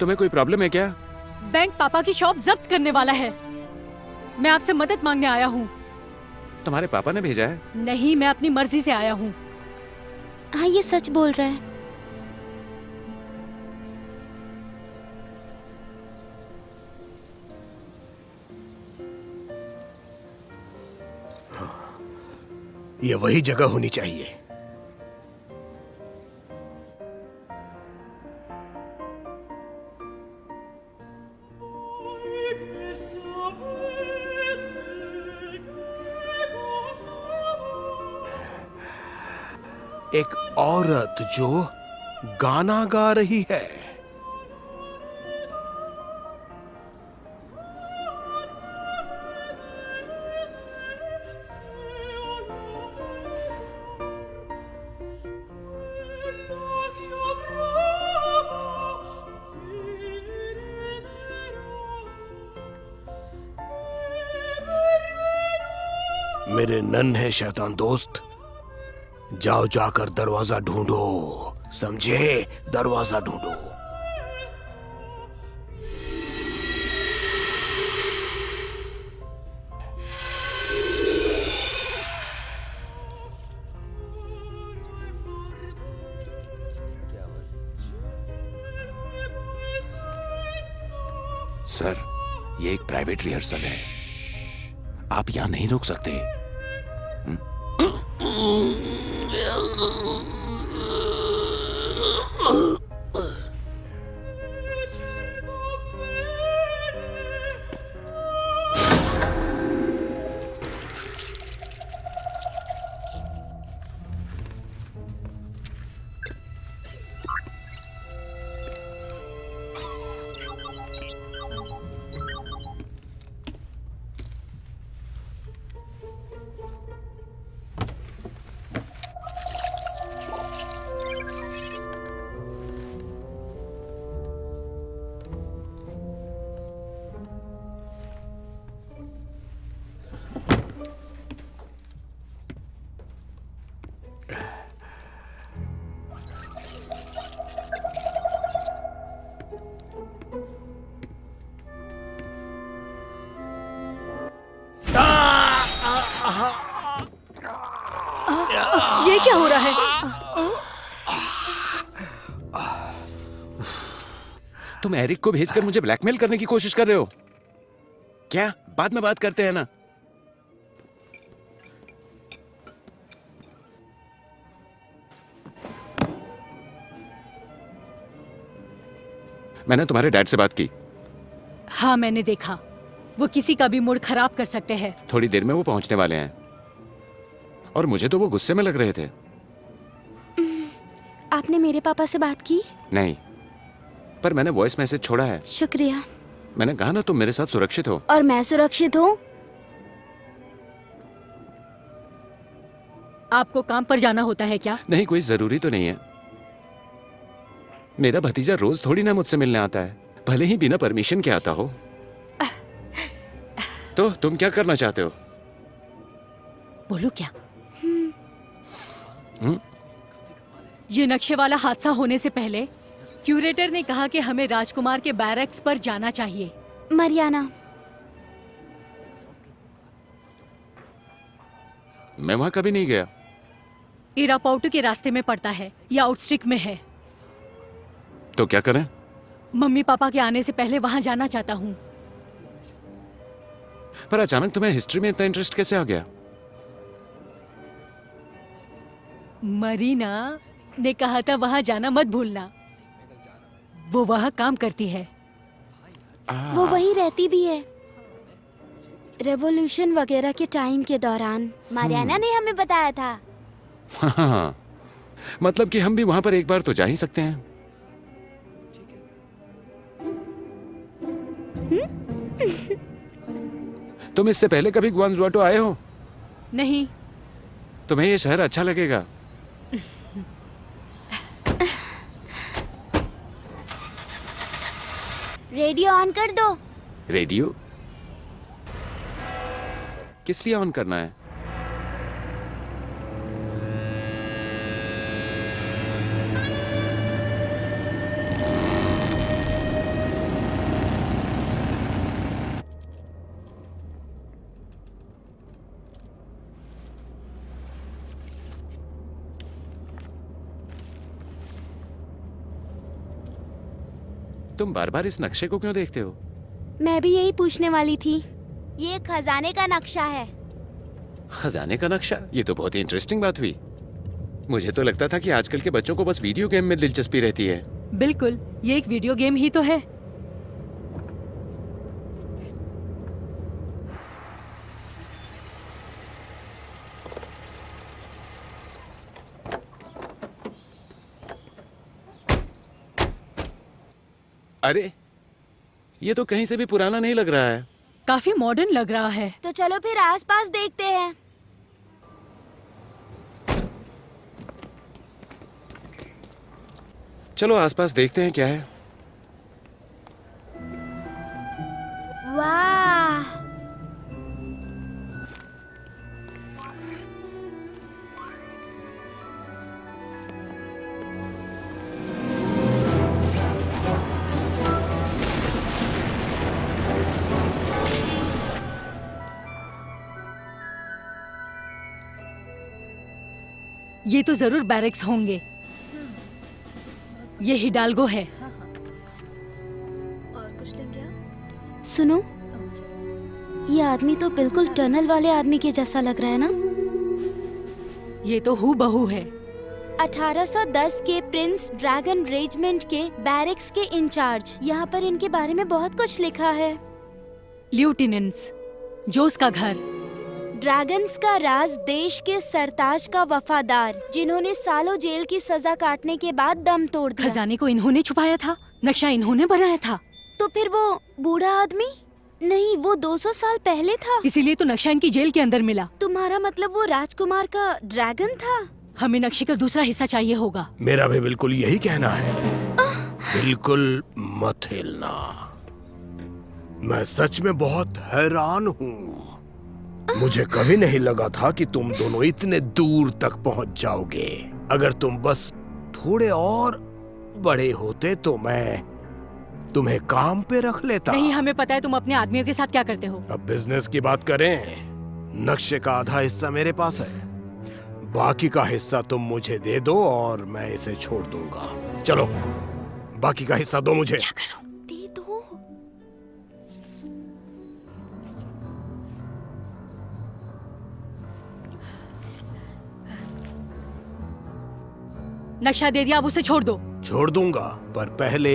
तुम्हें कोई प्रॉब्लम है क्या? बैंक पापा की शॉप जब्त करने वाला है। मैं आपसे मदद मांगने आया हूँ। तुम्हारे पापा ने भेजा है? नहीं, मैं अपनी मर्जी से आया हूँ। हाँ, ये सच बोल रहा है। ये वही जगह होनी चाहिए। एक औरत जो गाना गा रही है। मेरे नन्हे शैतान दोस्त, जाओ जाकर दरवाजा ढूंढो, समझे? दरवाजा ढूंढो। सर, ये एक प्राइवेट रिहर्सल है, आप यहाँ नहीं रुक सकते। ये क्या हो रहा है? तुम एरिक को भेजकर मुझे ब्लैकमेल करने की कोशिश कर रहे हो क्या? बाद में बात करते हैं ना। मैंने तुम्हारे डैड से बात की। हाँ, मैंने देखा। वो किसी का भी मूड खराब कर सकते हैं। थोड़ी देर में वो पहुंचने वाले हैं और मुझे तो वो गुस्से में लग रहे थे। आपने मेरे पापा से बात की? नहीं, पर मैंने वॉइस मैसेज छोड़ा है। शुक्रिया। मैंने कहा ना तुम मेरे साथ सुरक्षित हो। और मैं सुरक्षित हूँ। आपको काम पर जाना होता है क्या? नहीं, कोई जरूरी तो नहीं है। मेरा भतीजा रोज थोड़ी ना मुझसे मिलने आता है, भले ही बिना परमिशन के आता हो। तो तुम क्या करना चाहते हो? बोलो क्या? ये नक्शे वाला हादसा होने से पहले क्यूरेटर ने कहा कि हमें राजकुमार के बैरक्स पर जाना चाहिए। मरियाना, मैं वहां कभी नहीं गया। इरापाउटू के रास्ते में पड़ता है या आउटस्टिक में है। तो क्या करें? मम्मी पापा के आने से पहले वहां जाना चाहता हूँ। पर अचानक तुम्हें हिस्ट्री में इतना इंटरेस्ट कैसे आ गया? मरीना ने कहा था वहां जाना मत भूलना। वो वहां काम करती है। वो वही रहती भी है। रेवोल्यूशन वगैरह के टाइम के दौरान मारियाना ने हमें बताया था। हाँ, मतलब कि हम भी वहां पर एक बार तो जा ही सकते हैं। तुम इससे पहले कभी ग्वांजुआटो आए हो? नहीं। तुम्हें ये शहर अच्छा लगेगा। रेडियो ऑन कर दो। रेडियो? किस लिए ऑन करना है? तुम बार बार इस नक्शे को क्यों देखते हो? मैं भी यही पूछने वाली थी। ये खजाने का नक्शा है। खजाने का नक्शा? ये तो बहुत ही इंटरेस्टिंग बात हुई। मुझे तो लगता था कि आजकल के बच्चों को बस वीडियो गेम में दिलचस्पी रहती है। बिल्कुल, ये एक वीडियो गेम ही तो है। अरे, ये तो कहीं से भी पुराना नहीं लग रहा है। काफी मॉडर्न लग रहा है। तो चलो फिर आसपास देखते हैं। चलो आसपास देखते हैं क्या है। वाह, ये तो जरूर बैरक्स होंगे। ये हिडाल्गो है। सुनो, ये आदमी तो बिल्कुल टनल वाले आदमी के जैसा लग रहा है ना? ये तो हूबहू है। 1810 के प्रिंस ड्रैगन रेजिमेंट के बैरक्स के इंचार्ज। यहाँ पर इनके बारे में बहुत कुछ लिखा है। ल्यूटिनेंट्स, जोस का घर। ड्रैगन्स का राज, देश के सरताज का वफादार, जिन्होंने सालों जेल की सजा काटने के बाद दम तोड़ दिया। खजाने को इन्होंने छुपाया था, नक्शा इन्होंने बनाया था। तो फिर वो बूढ़ा आदमी? नहीं, वो 200 साल पहले था। इसीलिए तो नक्शा इनकी जेल के अंदर मिला। तुम्हारा मतलब वो राजकुमार का ड्रैगन था? हमें नक्शे का दूसरा हिस्सा चाहिए होगा। मेरा भी बिल्कुल यही कहना है। बिल्कुल मत हिलना। मैं सच में बहुत हैरान हूँ। मुझे कभी नहीं लगा था कि तुम दोनों इतने दूर तक पहुंच जाओगे। अगर तुम बस थोड़े और बड़े होते तो मैं तुम्हें काम पे रख लेता। नहीं, हमें पता है तुम अपने आदमियों के साथ क्या करते हो। अब बिजनेस की बात करें, नक्शे का आधा हिस्सा मेरे पास है, बाकी का हिस्सा तुम मुझे दे दो और मैं इसे छोड़ दूंगा। चलो, बाकी का हिस्सा दो मुझे। क्या करूं? दे दो। नक्शा दे दिया, अब उसे छोड़ दो। छोड़ दूंगा, पर पहले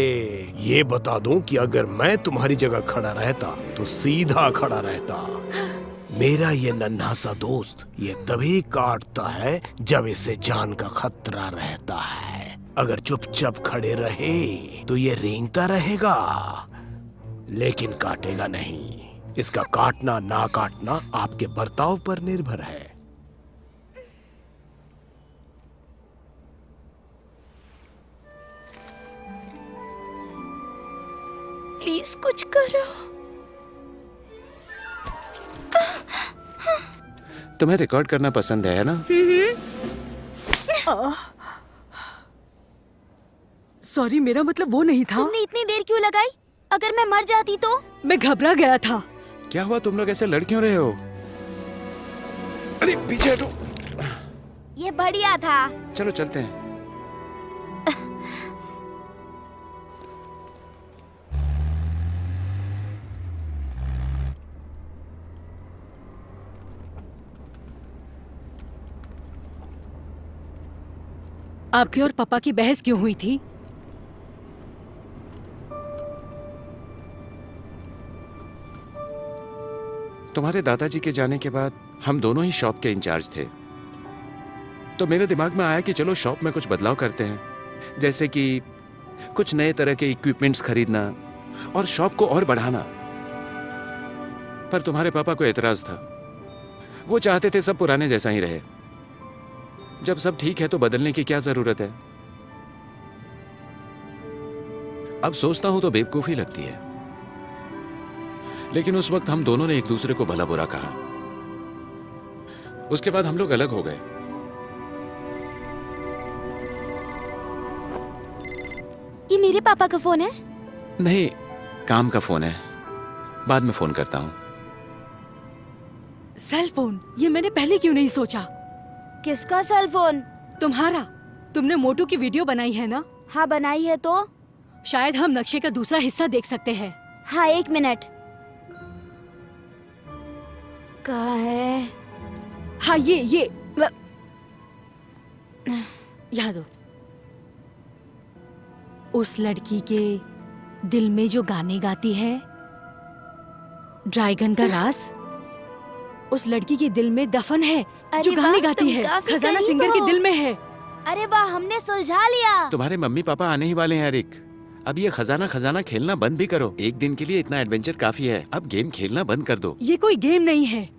ये बता दूं कि अगर मैं तुम्हारी जगह खड़ा रहता तो सीधा खड़ा रहता। मेरा ये नन्हा सा दोस्त ये तभी काटता है जब इसे जान का खतरा रहता है। अगर चुपचाप खड़े रहे तो ये रेंगता रहेगा, लेकिन काटेगा नहीं। इसका काटना ना काटना आपके बर्ताव पर निर्भर है। प्लीज कुछ करो। तुम्हें रिकॉर्ड करना पसंद है ना? सॉरी, मेरा मतलब वो नहीं था। तुमने इतनी देर क्यों लगाई? अगर मैं मर जाती तो? मैं घबरा गया था। क्या हुआ, तुम लोग ऐसे लड़ क्यों रहे हो? अरे पीछे हटो। ये बढ़िया था। चलो चलते हैं। आपकी और पापा की बहस क्यों हुई थी? तुम्हारे दादाजी के जाने के बाद हम दोनों ही शॉप के इंचार्ज थे, तो मेरे दिमाग में आया कि चलो शॉप में कुछ बदलाव करते हैं, जैसे कि कुछ नए तरह के इक्विपमेंट्स खरीदना और शॉप को और बढ़ाना। पर तुम्हारे पापा को एतराज था। वो चाहते थे सब पुराने जैसा ही रहे। जब सब ठीक है तो बदलने की क्या जरूरत है? अब सोचता हूं तो बेवकूफी लगती है, लेकिन उस वक्त हम दोनों ने एक दूसरे को भला बुरा कहा। उसके बाद हम लोग अलग हो गए। ये मेरे पापा का फोन है? नहीं, काम का फोन है, बाद में फोन करता हूँ। सेल फोन, ये मैंने पहले क्यों नहीं सोचा? किसका सेल फोन? तुम्हारा। तुमने मोटू की वीडियो बनाई है ना? हाँ बनाई है तो। शायद हम नक्शे का दूसरा हिस्सा देख सकते हैं। हाँ 1 मिनट। कहाँ है? हाँ ये यहाँ दो। उस लड़की के दिल में जो गाने गाती है, ड्रैगन का राज उस लड़की के दिल में दफन है जो अरे गाने वाह, गाती तुम है। काफी खजाना करीब सिंगर के हो। दिल में है। अरे वाह, हमने सुलझा लिया। तुम्हारे मम्मी पापा आने ही वाले हैं एरिक। अब ये खजाना खजाना खेलना बंद भी करो। एक दिन के लिए इतना एडवेंचर काफी है। अब गेम खेलना बंद कर दो। ये कोई गेम नहीं है।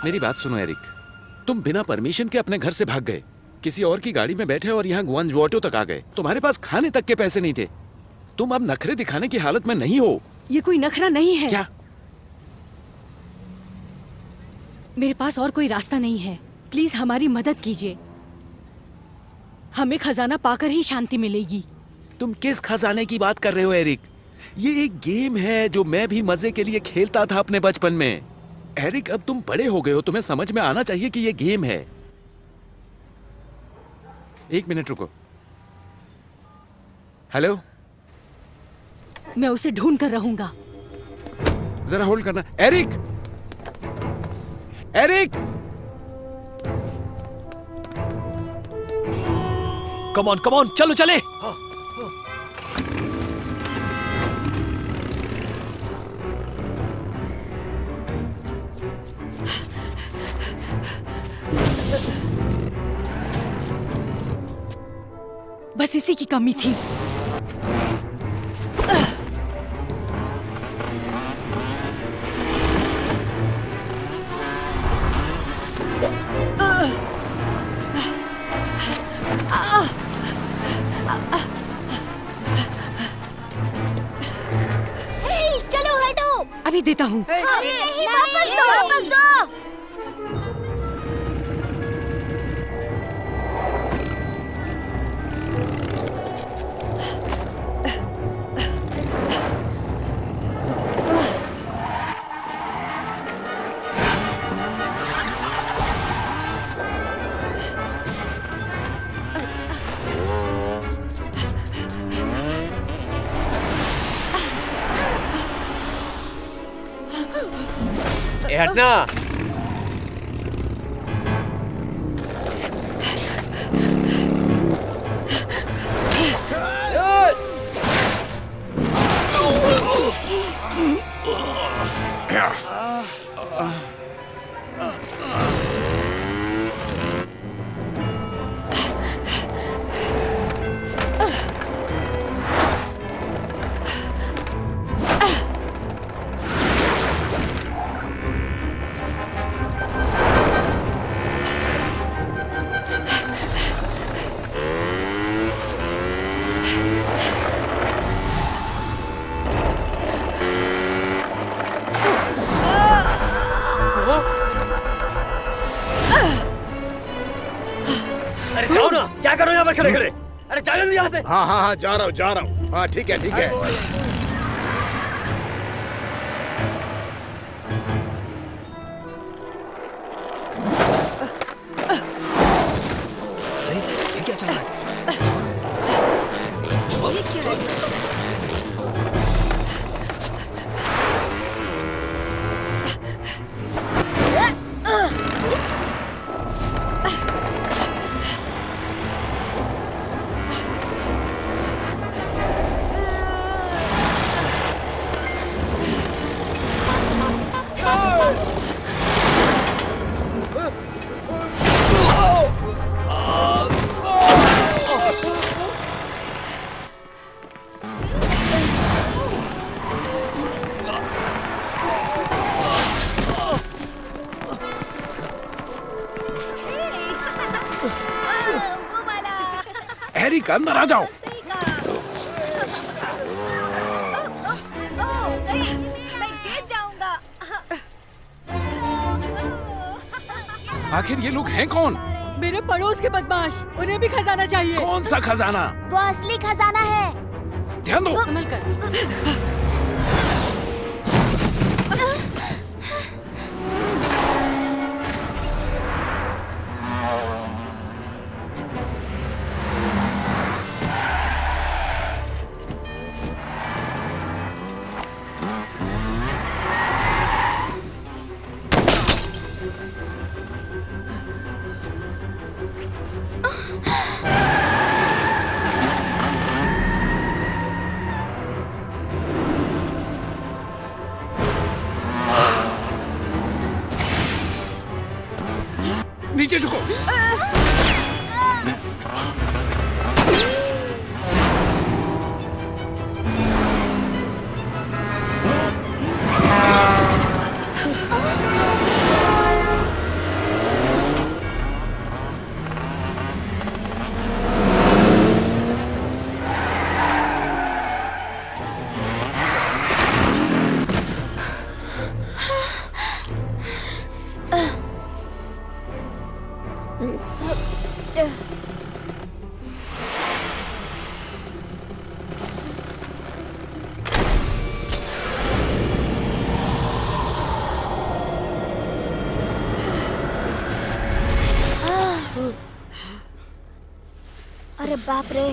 मेरी बात सुनो एरिक, तुम बिना परमिशन के अपने घर से भाग गए, किसी और की गाड़ी में बैठे और यहाँ गुआंजुआटो तक आ गए। तुम्हारे पास खाने तक के पैसे नहीं थे। तुम अब नखरे दिखाने की हालत में नहीं हो। ये कोई नखरा नहीं है। क्या? मेरे पास और कोई रास्ता नहीं है। प्लीज हमारी मदद कीजिए। हमें खजाना पाकर ही शांति मिलेगी। तुम किस खजाने की बात कर रहे हो एरिक? ये एक गेम है जो मैं भी मजे के लिए खेलता था अपने बचपन में। एरिक, अब तुम बड़े हो गए हो, तुम्हें समझ में आना चाहिए कि ये गेम है। 1 मिनट रुको। हेलो, मैं उसे ढूंढ कर रहूंगा। जरा होल्ड करना। Eric, Eric! कम ऑन चलो चले। बस इसी की कमी थी। चलो हटो। अभी देता हूँ। अरे वापस दो, वापस दो। ए हटना। अरे जाओ ना, क्या करो यहाँ पर खड़े खड़े? अरे जाओ यहाँ से। हाँ हाँ हाँ, जा रहा हूँ। हाँ ठीक है ठीक है। अरे ये क्या चल रहा है? एरिक, अंदर आ जाओ। आखिर ये लोग हैं कौन? मेरे पड़ोस के बदमाश, उन्हें भी खजाना चाहिए। कौन सा खजाना? वो असली खजाना है। ध्यान दो। संभल कर। नीचे झुको। अरे बाप रे,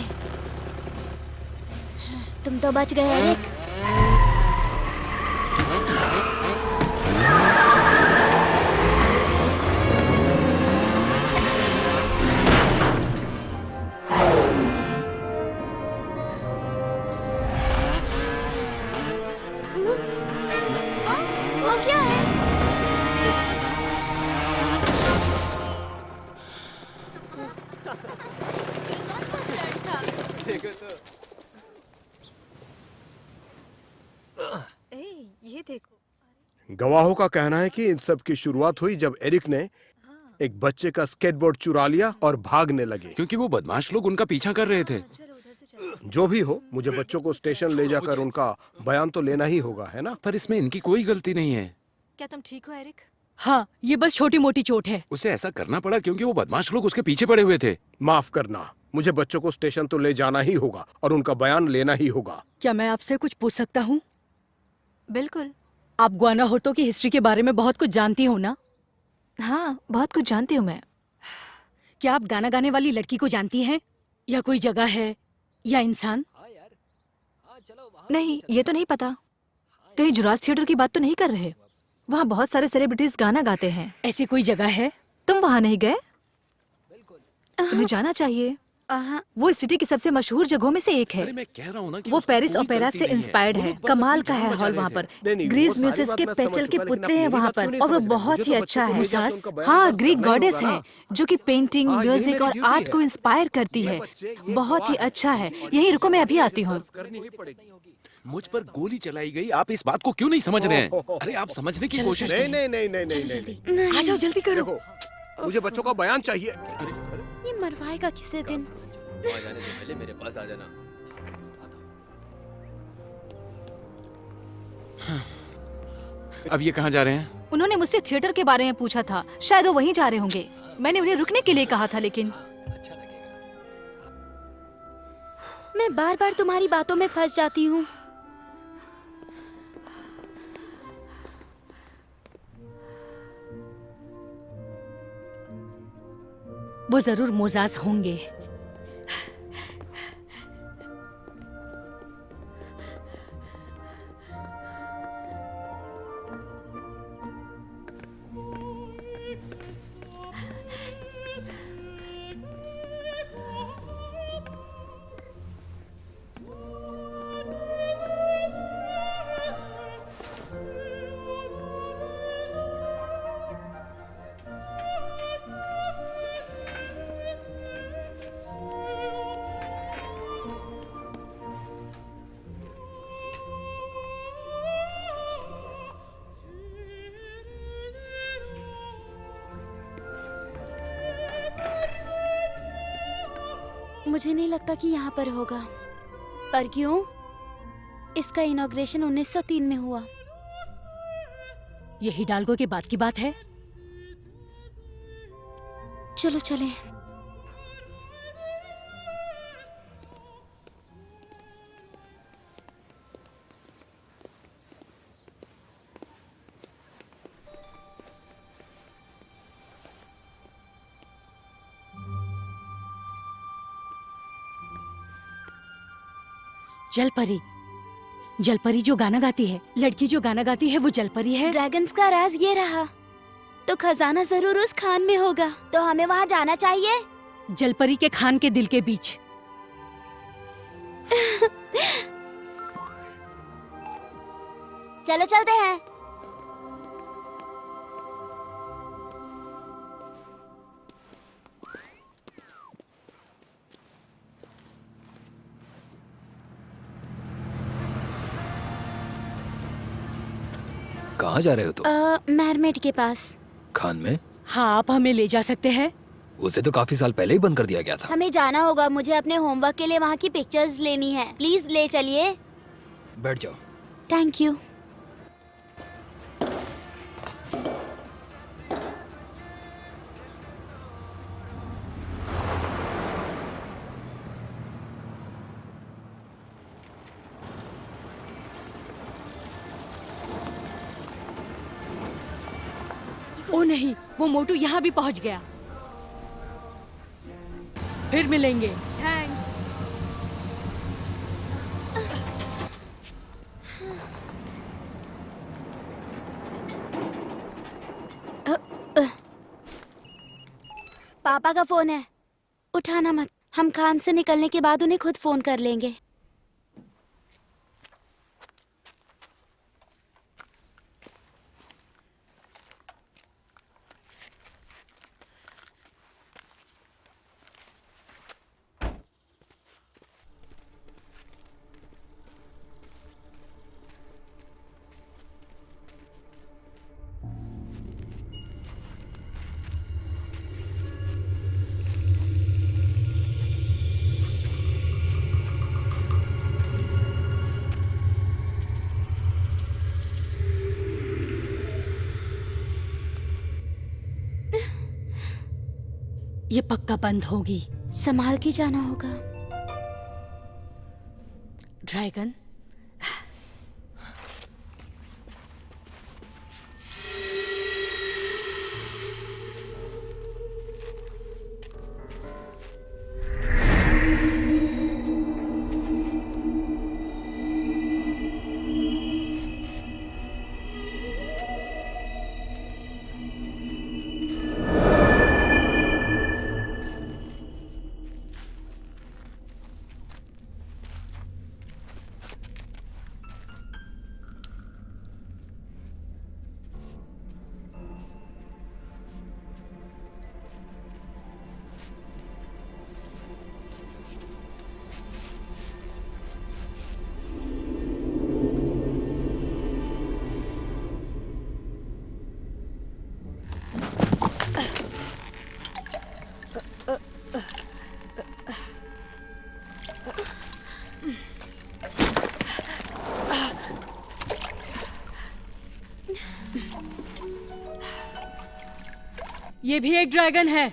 तुम तो बच गए एरिक। वो क्या है? ये देखो। गवाहों का कहना है कि इन सब की शुरुआत हुई जब एरिक ने एक बच्चे का स्केटबोर्ड चुरा लिया और भागने लगे। क्योंकि वो बदमाश लोग उनका पीछा कर रहे थे। जो भी हो, मुझे बच्चों को स्टेशन ले जाकर उनका बयान तो लेना ही होगा, है ना? पर इसमें इनकी कोई गलती नहीं है। क्या तुम ठीक हो एरिक? हाँ, ये बस छोटी मोटी चोट है। उसे ऐसा करना पड़ा क्योंकि वो बदमाश लोग उसके पीछे पड़े हुए थे। माफ करना, मुझे बच्चों को स्टेशन तो ले जाना ही होगा और उनका बयान लेना ही होगा। क्या मैं आपसे कुछ पूछ सकता हूँ? बिल्कुल। आप गुआनाहोटो की हिस्ट्री के बारे में बहुत कुछ जानती हो ना? हाँ, बहुत कुछ जानती हूँ मैं। क्या आप गाना गाने वाली लड़की को जानती हैं? या कोई जगह है या इंसान? नहीं, ये तो नहीं पता। कहीं जुरास थिएटर की बात तो नहीं कर रहे? वहाँ बहुत सारे सेलिब्रिटीज गाना गाते हैं। ऐसी कोई जगह है? तुम वहाँ नहीं गए? तुम्हें जाना चाहिए। वो इस सिटी की सबसे मशहूर जगहों में से एक है। अरे मैं कह रहा हूँ ना कि वो उसको पेरिस कोई ओपेरा गलती से नहीं है। इंस्पायर्ड वो है। लोग बस कमाल अपनी का जान है बचा हॉल रहे वहाँ थे। पर। नहीं, वो ग्रीस सारी म्यूजियस बात के मैं पेचल समझ के चुका, लेकिन पुतले आप हैं मेरी वहाँ बात पर क्यों नहीं और वो समझ रहे? बहुत मुझे ही तो अच्छा बच्चों को है। ले जाकर उनका बयान हाँ, दर्ज ग्रीक करना ही गॉडेस होगा है ना। जो कि पेंटिंग, हाँ, यही म्यूजिक मेरी और ड्यूटी आर्ट है। को इंस्पायर करती ये है। बच्चे, ये बहुत ही गवाह अच्छा हैं। है। यही रुको, मैं अभी आती हूँ। करनी ही पड़ेगी। मुझ पर गोली चलाई गई, आप इस बात को क्यों नहीं समझ रहे हैं? अरे आप समझने की कोशिश नहीं करिए। नहीं नहीं नहीं नहीं नहीं। आ जाओ, जल्दी करो। देखो, मुझे बच्चों का बयान चाहिए। ये मरवाएगा किसी दिन। वहाँ जाने से पहले मेरे पास आ जाना। अब ये कहाँ जा रहे हैं? उन्होंने मुझसे थिएटर के बारे में पूछा था। शायद वो वहीं जा रहे होंगे। मैंने उन्हें रुकने के लिए कहा था, लेकिन मैं बार बार तुम्हारी बातों में फंस जाती हूँ। वो जरूर मोजाज होंगे। मुझे नहीं लगता कि यहाँ पर होगा। पर क्यों? इसका इनॉग्रेशन 1903 में हुआ। ये हिडाल्गो के बाद की बात है। चलो चले। जलपरी, जलपरी जो गाना गाती है, लड़की जो गाना गाती है वो जलपरी है। ड्रैगन्स का राज ये रहा, तो खजाना जरूर उस खान में होगा, तो हमें वहाँ जाना चाहिए। जलपरी के खान के दिल के बीच। चलो चलते हैं। कहाँ जा रहे हो तुम? मैरमेड के पास। खान में? हाँ, आप हमें ले जा सकते हैं। उसे तो काफी साल पहले ही बंद कर दिया गया था। हमें जाना होगा, मुझे अपने होमवर्क के लिए वहाँ की पिक्चर्स लेनी है। प्लीज ले चलिए। बैठ जाओ। Thank you. ओ नहीं, वो मोटू यहाँ भी पहुँच गया। फिर मिलेंगे। थैंक्स। पापा का फोन है, उठाना मत। हम खान से निकलने के बाद उन्हें खुद फोन कर लेंगे। ये पक्का बंद होगी। संभाल के जाना होगा। ड्रैगन, ये भी एक ड्रैगन है।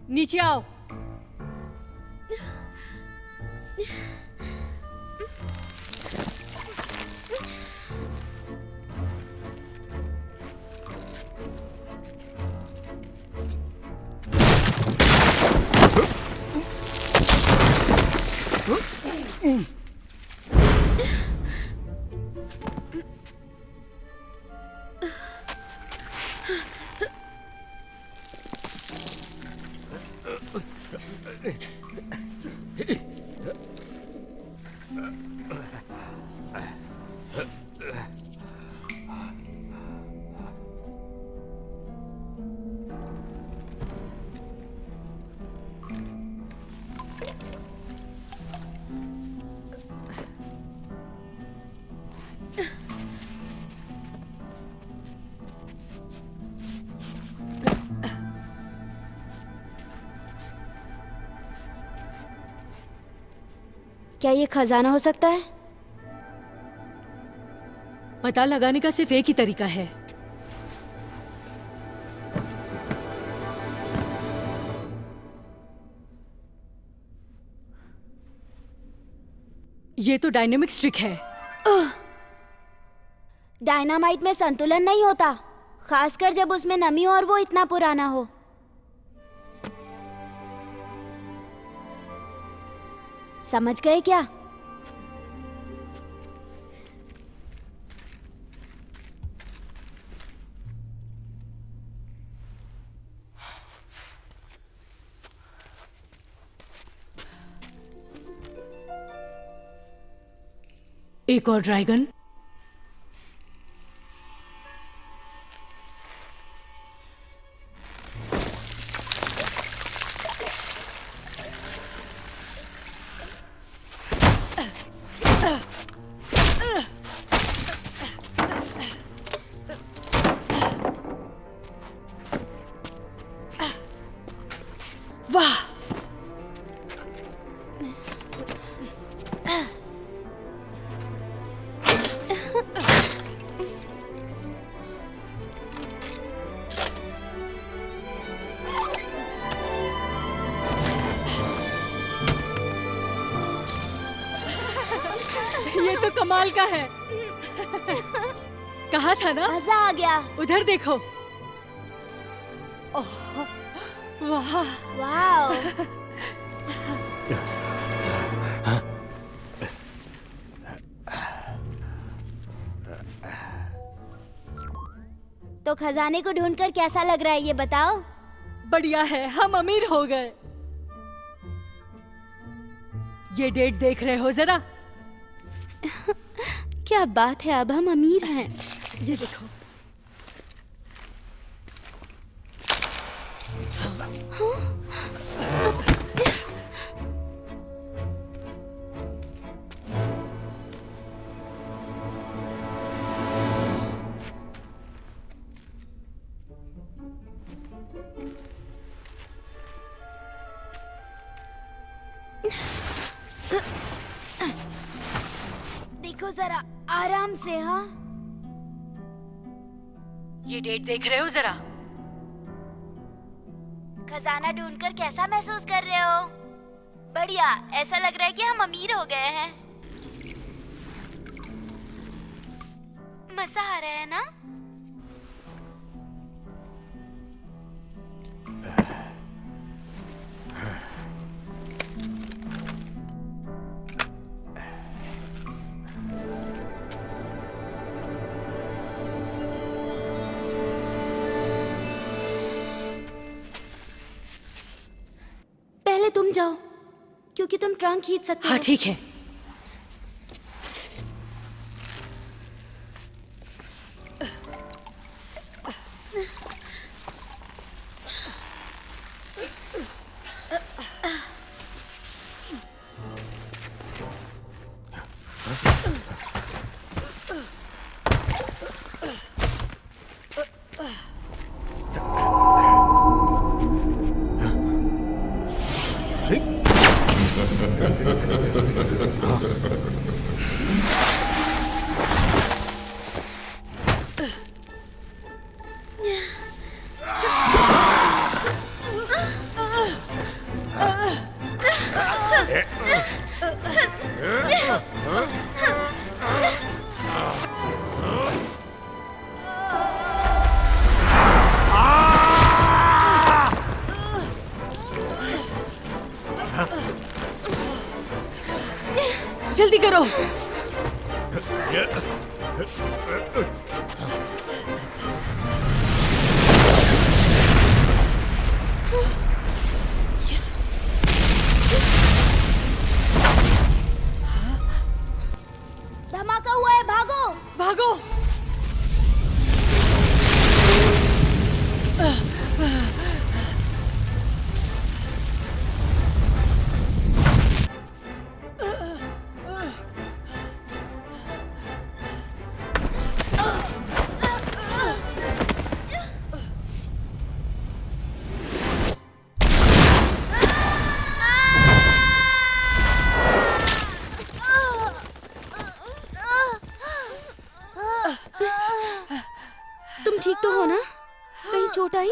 नीचे आओ। क्या ये खजाना हो सकता है? पता लगाने का सिर्फ एक ही तरीका है। ये तो डायनेमिक स्टिक है। डायनामाइट में संतुलन नहीं होता, खासकर जब उसमें नमी हो और वो इतना पुराना हो। समझ गए क्या? एक और ड्रैगन। वाह, ये तो कमाल का है। कहा था ना, मजा आ गया। उधर देखो। ओह, वाह। वाओ। तो खजाने को ढूंढकर कैसा लग रहा है ये बताओ? बढ़िया है, हम अमीर हो गए। ये डेट देख रहे हो जरा? क्या बात है, अब हम अमीर हैं। ये देखो। देखो जरा आराम से। हाँ, ये डेट देख रहे हो जरा? खजाना ढूंढकर कैसा महसूस कर रहे हो? बढ़िया, ऐसा लग रहा है कि हम अमीर हो गए हैं। मजा आ रहा है ना? पहले तुम जाओ, क्योंकि तुम ट्रंक खींच सकते हो। हाँ ठीक है। जल्दी करो। धमाका हुआ है, भागो भागो। तुम ठीक तो हो ना? कहीं चोट आई?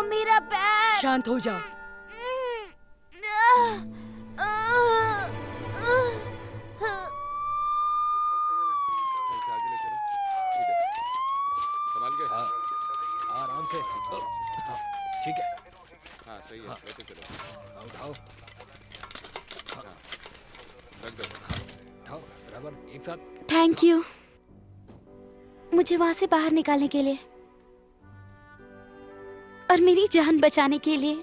मेरा पैर। शांत हो जाओ। आराम से। हाँ, ठीक है। हाँ सही है। उठाओ उठाओ बराबर एक साथ। थैंक यू मुझे वहां से बाहर निकालने के लिए और मेरी जान बचाने के लिए।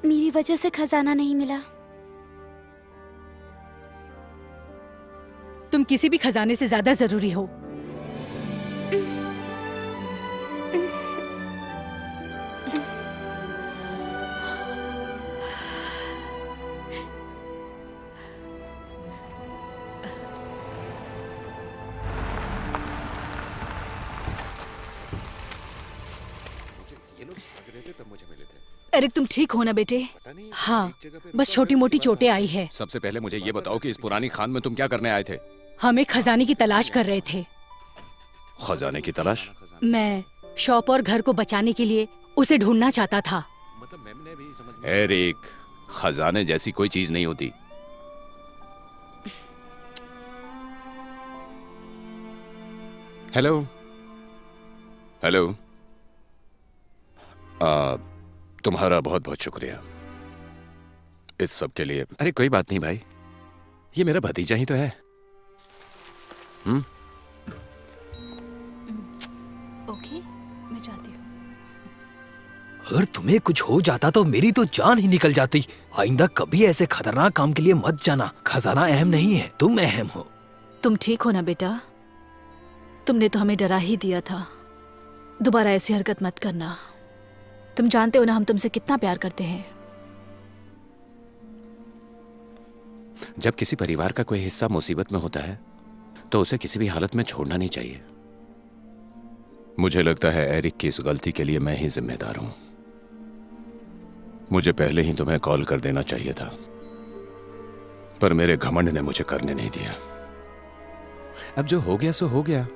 मेरी वजह से खजाना नहीं मिला। तुम किसी भी खजाने से ज्यादा जरूरी हो। एरिक, तुम ठीक हो ना बेटे? हाँ, बस छोटी मोटी चोटें आई है। सबसे पहले मुझे ये बताओ कि इस पुरानी खान में तुम क्या करने आए थे? हम एक खजाने की तलाश कर रहे थे। खजाने की तलाश? मैं शॉप और घर को बचाने के लिए उसे ढूंढना चाहता था। एरिक, खजाने जैसी कोई चीज नहीं होती। Hello hello. तुम्हारा बहुत बहुत शुक्रिया इस सब के लिए। अरे कोई बात नहीं भाई, ये मेरा भतीजा ही तो है। ओके, मैं जाती हूँ। अगर तुम्हें कुछ हो जाता तो मेरी तो जान ही निकल जाती। आइंदा कभी ऐसे खतरनाक काम के लिए मत जाना। खजाना अहम नहीं है, तुम अहम हो। तुम ठीक हो ना बेटा? तुमने तो हमें डरा ही दिया था। दोबारा ऐसी हरकत मत करना। तुम जानते हो ना हम तुमसे कितना प्यार करते हैं। जब किसी परिवार का कोई हिस्सा मुसीबत में होता है तो उसे किसी भी हालत में छोड़ना नहीं चाहिए। मुझे लगता है एरिक की इस गलती के लिए मैं ही जिम्मेदार हूं। मुझे पहले ही तुम्हें कॉल कर देना चाहिए था, पर मेरे घमंड ने मुझे करने नहीं दिया। अब जो हो गया सो हो गया।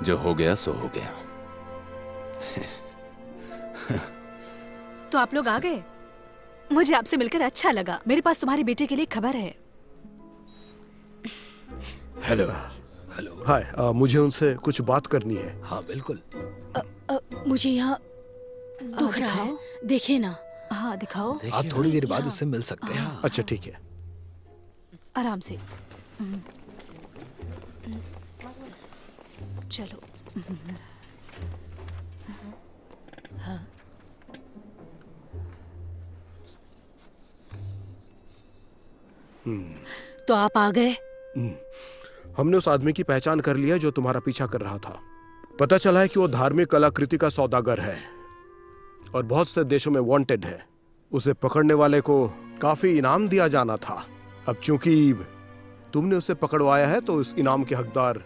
जो हो गया सो हो गया। तो आप लोग आ गए? मुझे आपसे मिलकर अच्छा लगा। मेरे पास तुम्हारे बेटे के लिए खबर है। हेलो। हेलो। हाय, मुझे उनसे कुछ बात करनी है। हाँ बिल्कुल। मुझे यहाँ दुख रहा है, देखिए ना। हाँ दिखाओ। आप थोड़ी देर बाद उससे मिल सकते हैं। अच्छा ठीक है। आराम से। चलो। तो आप आ गए? हमने उस आदमी की पहचान कर लिया जो तुम्हारा पीछा कर रहा था। पता चला है कि वो धार्मिक कलाकृति का सौदागर है और बहुत से देशों में वांटेड है। उसे पकड़ने वाले को काफी इनाम दिया जाना था। अब चूंकि तुमने उसे पकड़वाया है तो उस इनाम के हकदार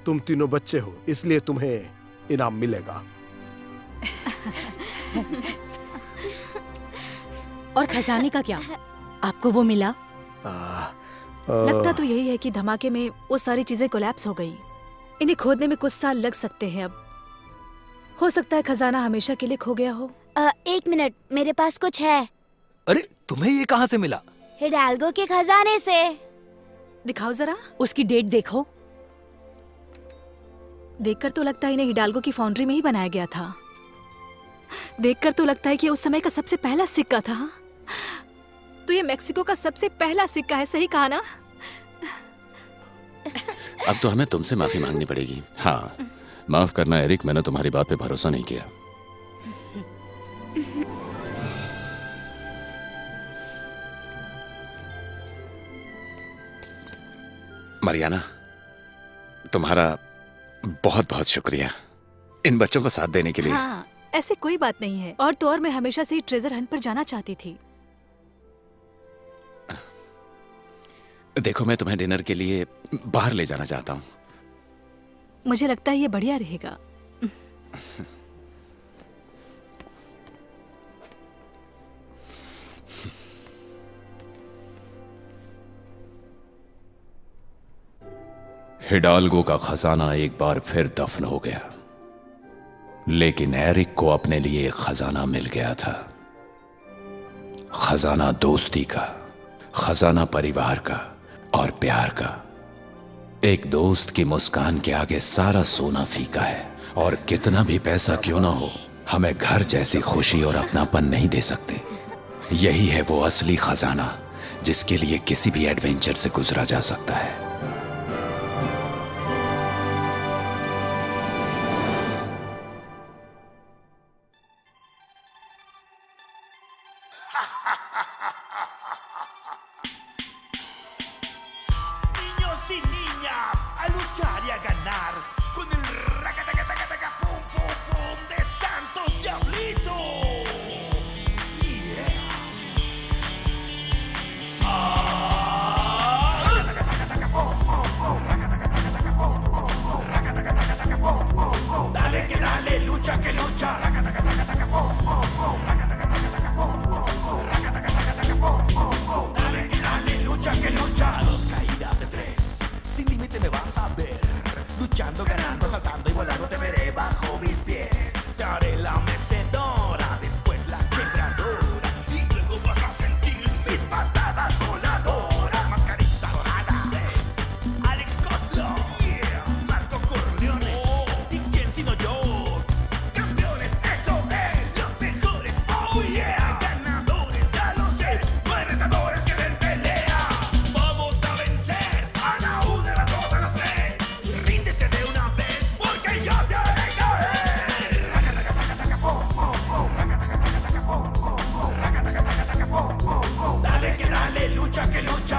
तुम तीनों बच्चे हो, इसलिए तुम्हें इनाम मिलेगा। और खजाने का क्या? आपको वो मिला? लगता तो यही है कि धमाके में वो सारी चीजें कोलैप्स हो गई। इन्हें खोदने में कुछ साल लग सकते हैं। अब हो सकता है खजाना हमेशा के लिए खो गया हो। 1 मिनट, मेरे पास कुछ है। अरे तुम्हें ये कहाँ से मिला? हिडाल्गो के खजाने से। दिखाओ जरा। उसकी डेट देखो। देखकर तो लगता है इन्हें हिडाल्गो की फाउंड्री में ही बनाया गया था। देखकर तो लगता है कि उस समय का सबसे पहला सिक्का था। तो ये मेक्सिको का सबसे पहला सिक्का है, सही कहा ना? अब तो हमें तुमसे माफी मांगनी पड़ेगी। हाँ, माफ करना एरिक, मैंने तुम्हारी बात पे भरोसा नहीं किया। मरियाना, तुम्हारा बहुत बहुत शुक्रिया इन बच्चों को साथ देने के लिए। हाँ, ऐसे कोई बात नहीं है। और तो और मैं हमेशा से ही ट्रेजर हंट पर जाना चाहती थी। देखो, मैं तुम्हें डिनर के लिए बाहर ले जाना चाहता हूँ। मुझे लगता है ये बढ़िया रहेगा। हिडाल्गो का खजाना एक बार फिर दफन हो गया, लेकिन एरिक को अपने लिए एक खजाना मिल गया था। खजाना दोस्ती का, खजाना परिवार का और प्यार का। एक दोस्त की मुस्कान के आगे सारा सोना फीका है, और कितना भी पैसा क्यों ना हो, हमें घर जैसी खुशी और अपनापन नहीं दे सकते। यही है वो असली खजाना जिसके लिए किसी भी एडवेंचर से गुजरा जा सकता है। Niños y niñas, a luchar y a ganar con el racatacatacataca pum pum pum de Santos Diablito. Yeah. Dale que dale, lucha que lucha. Dale que dale, lucha que lucha. Dos caídas de tres, sin límite me vas a ver. Luchando, ganando, saltando y volando te veré bajo mis pies. Te haré la mecedora, después la quebradora, y luego vas a sentir mis patadas voladoras. Mascarita dorada, Alex Coslo, yeah. Marco Corleone, ¿y quién sino yo? Campeones, eso es, los mejores, oh yeah. Ganadores, ya lo sé, no hay retadores que den pelea. Vamos a vencer a la una, a las dos, a las tres. Ríndete de una vez, porque yo te haré caer. Dale que dale, lucha que lucha.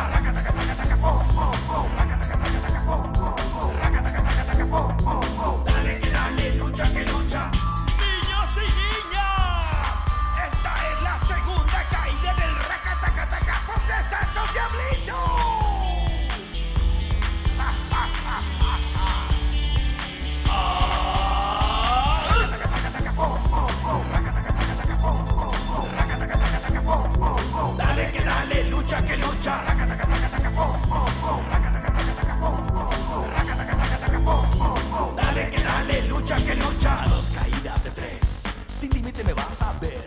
Dale que dale, lucha que lucha. Niños y niñas, esta es la segunda caída del racatacatacapum de Santos Diablito. Dale que dale, lucha que lucha. Dale que dale, lucha que lucha. Dos caídas de tres, sin límite me vas a ver.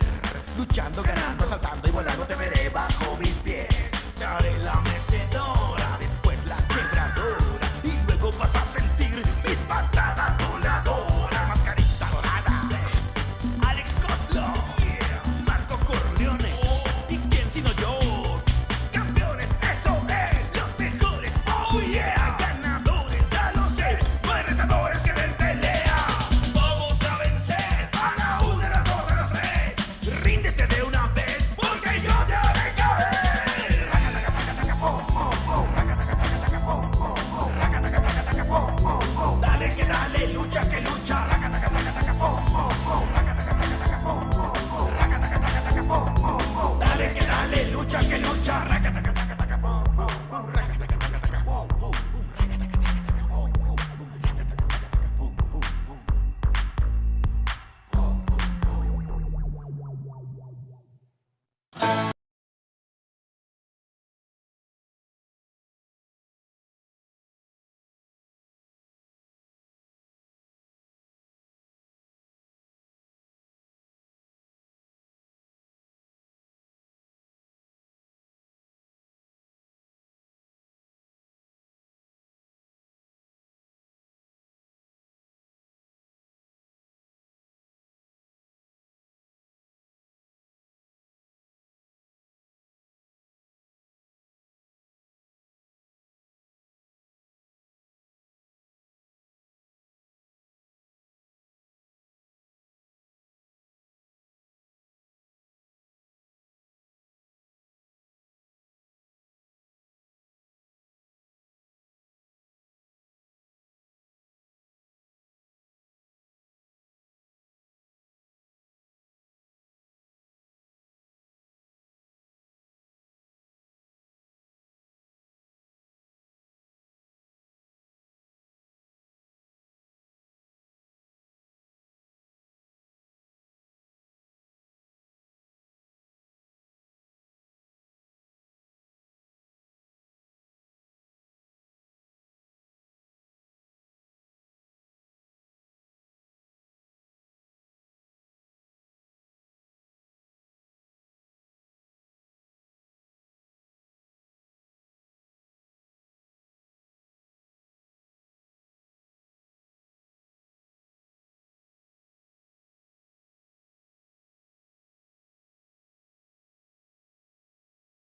Luchando, ganando, saltando y volando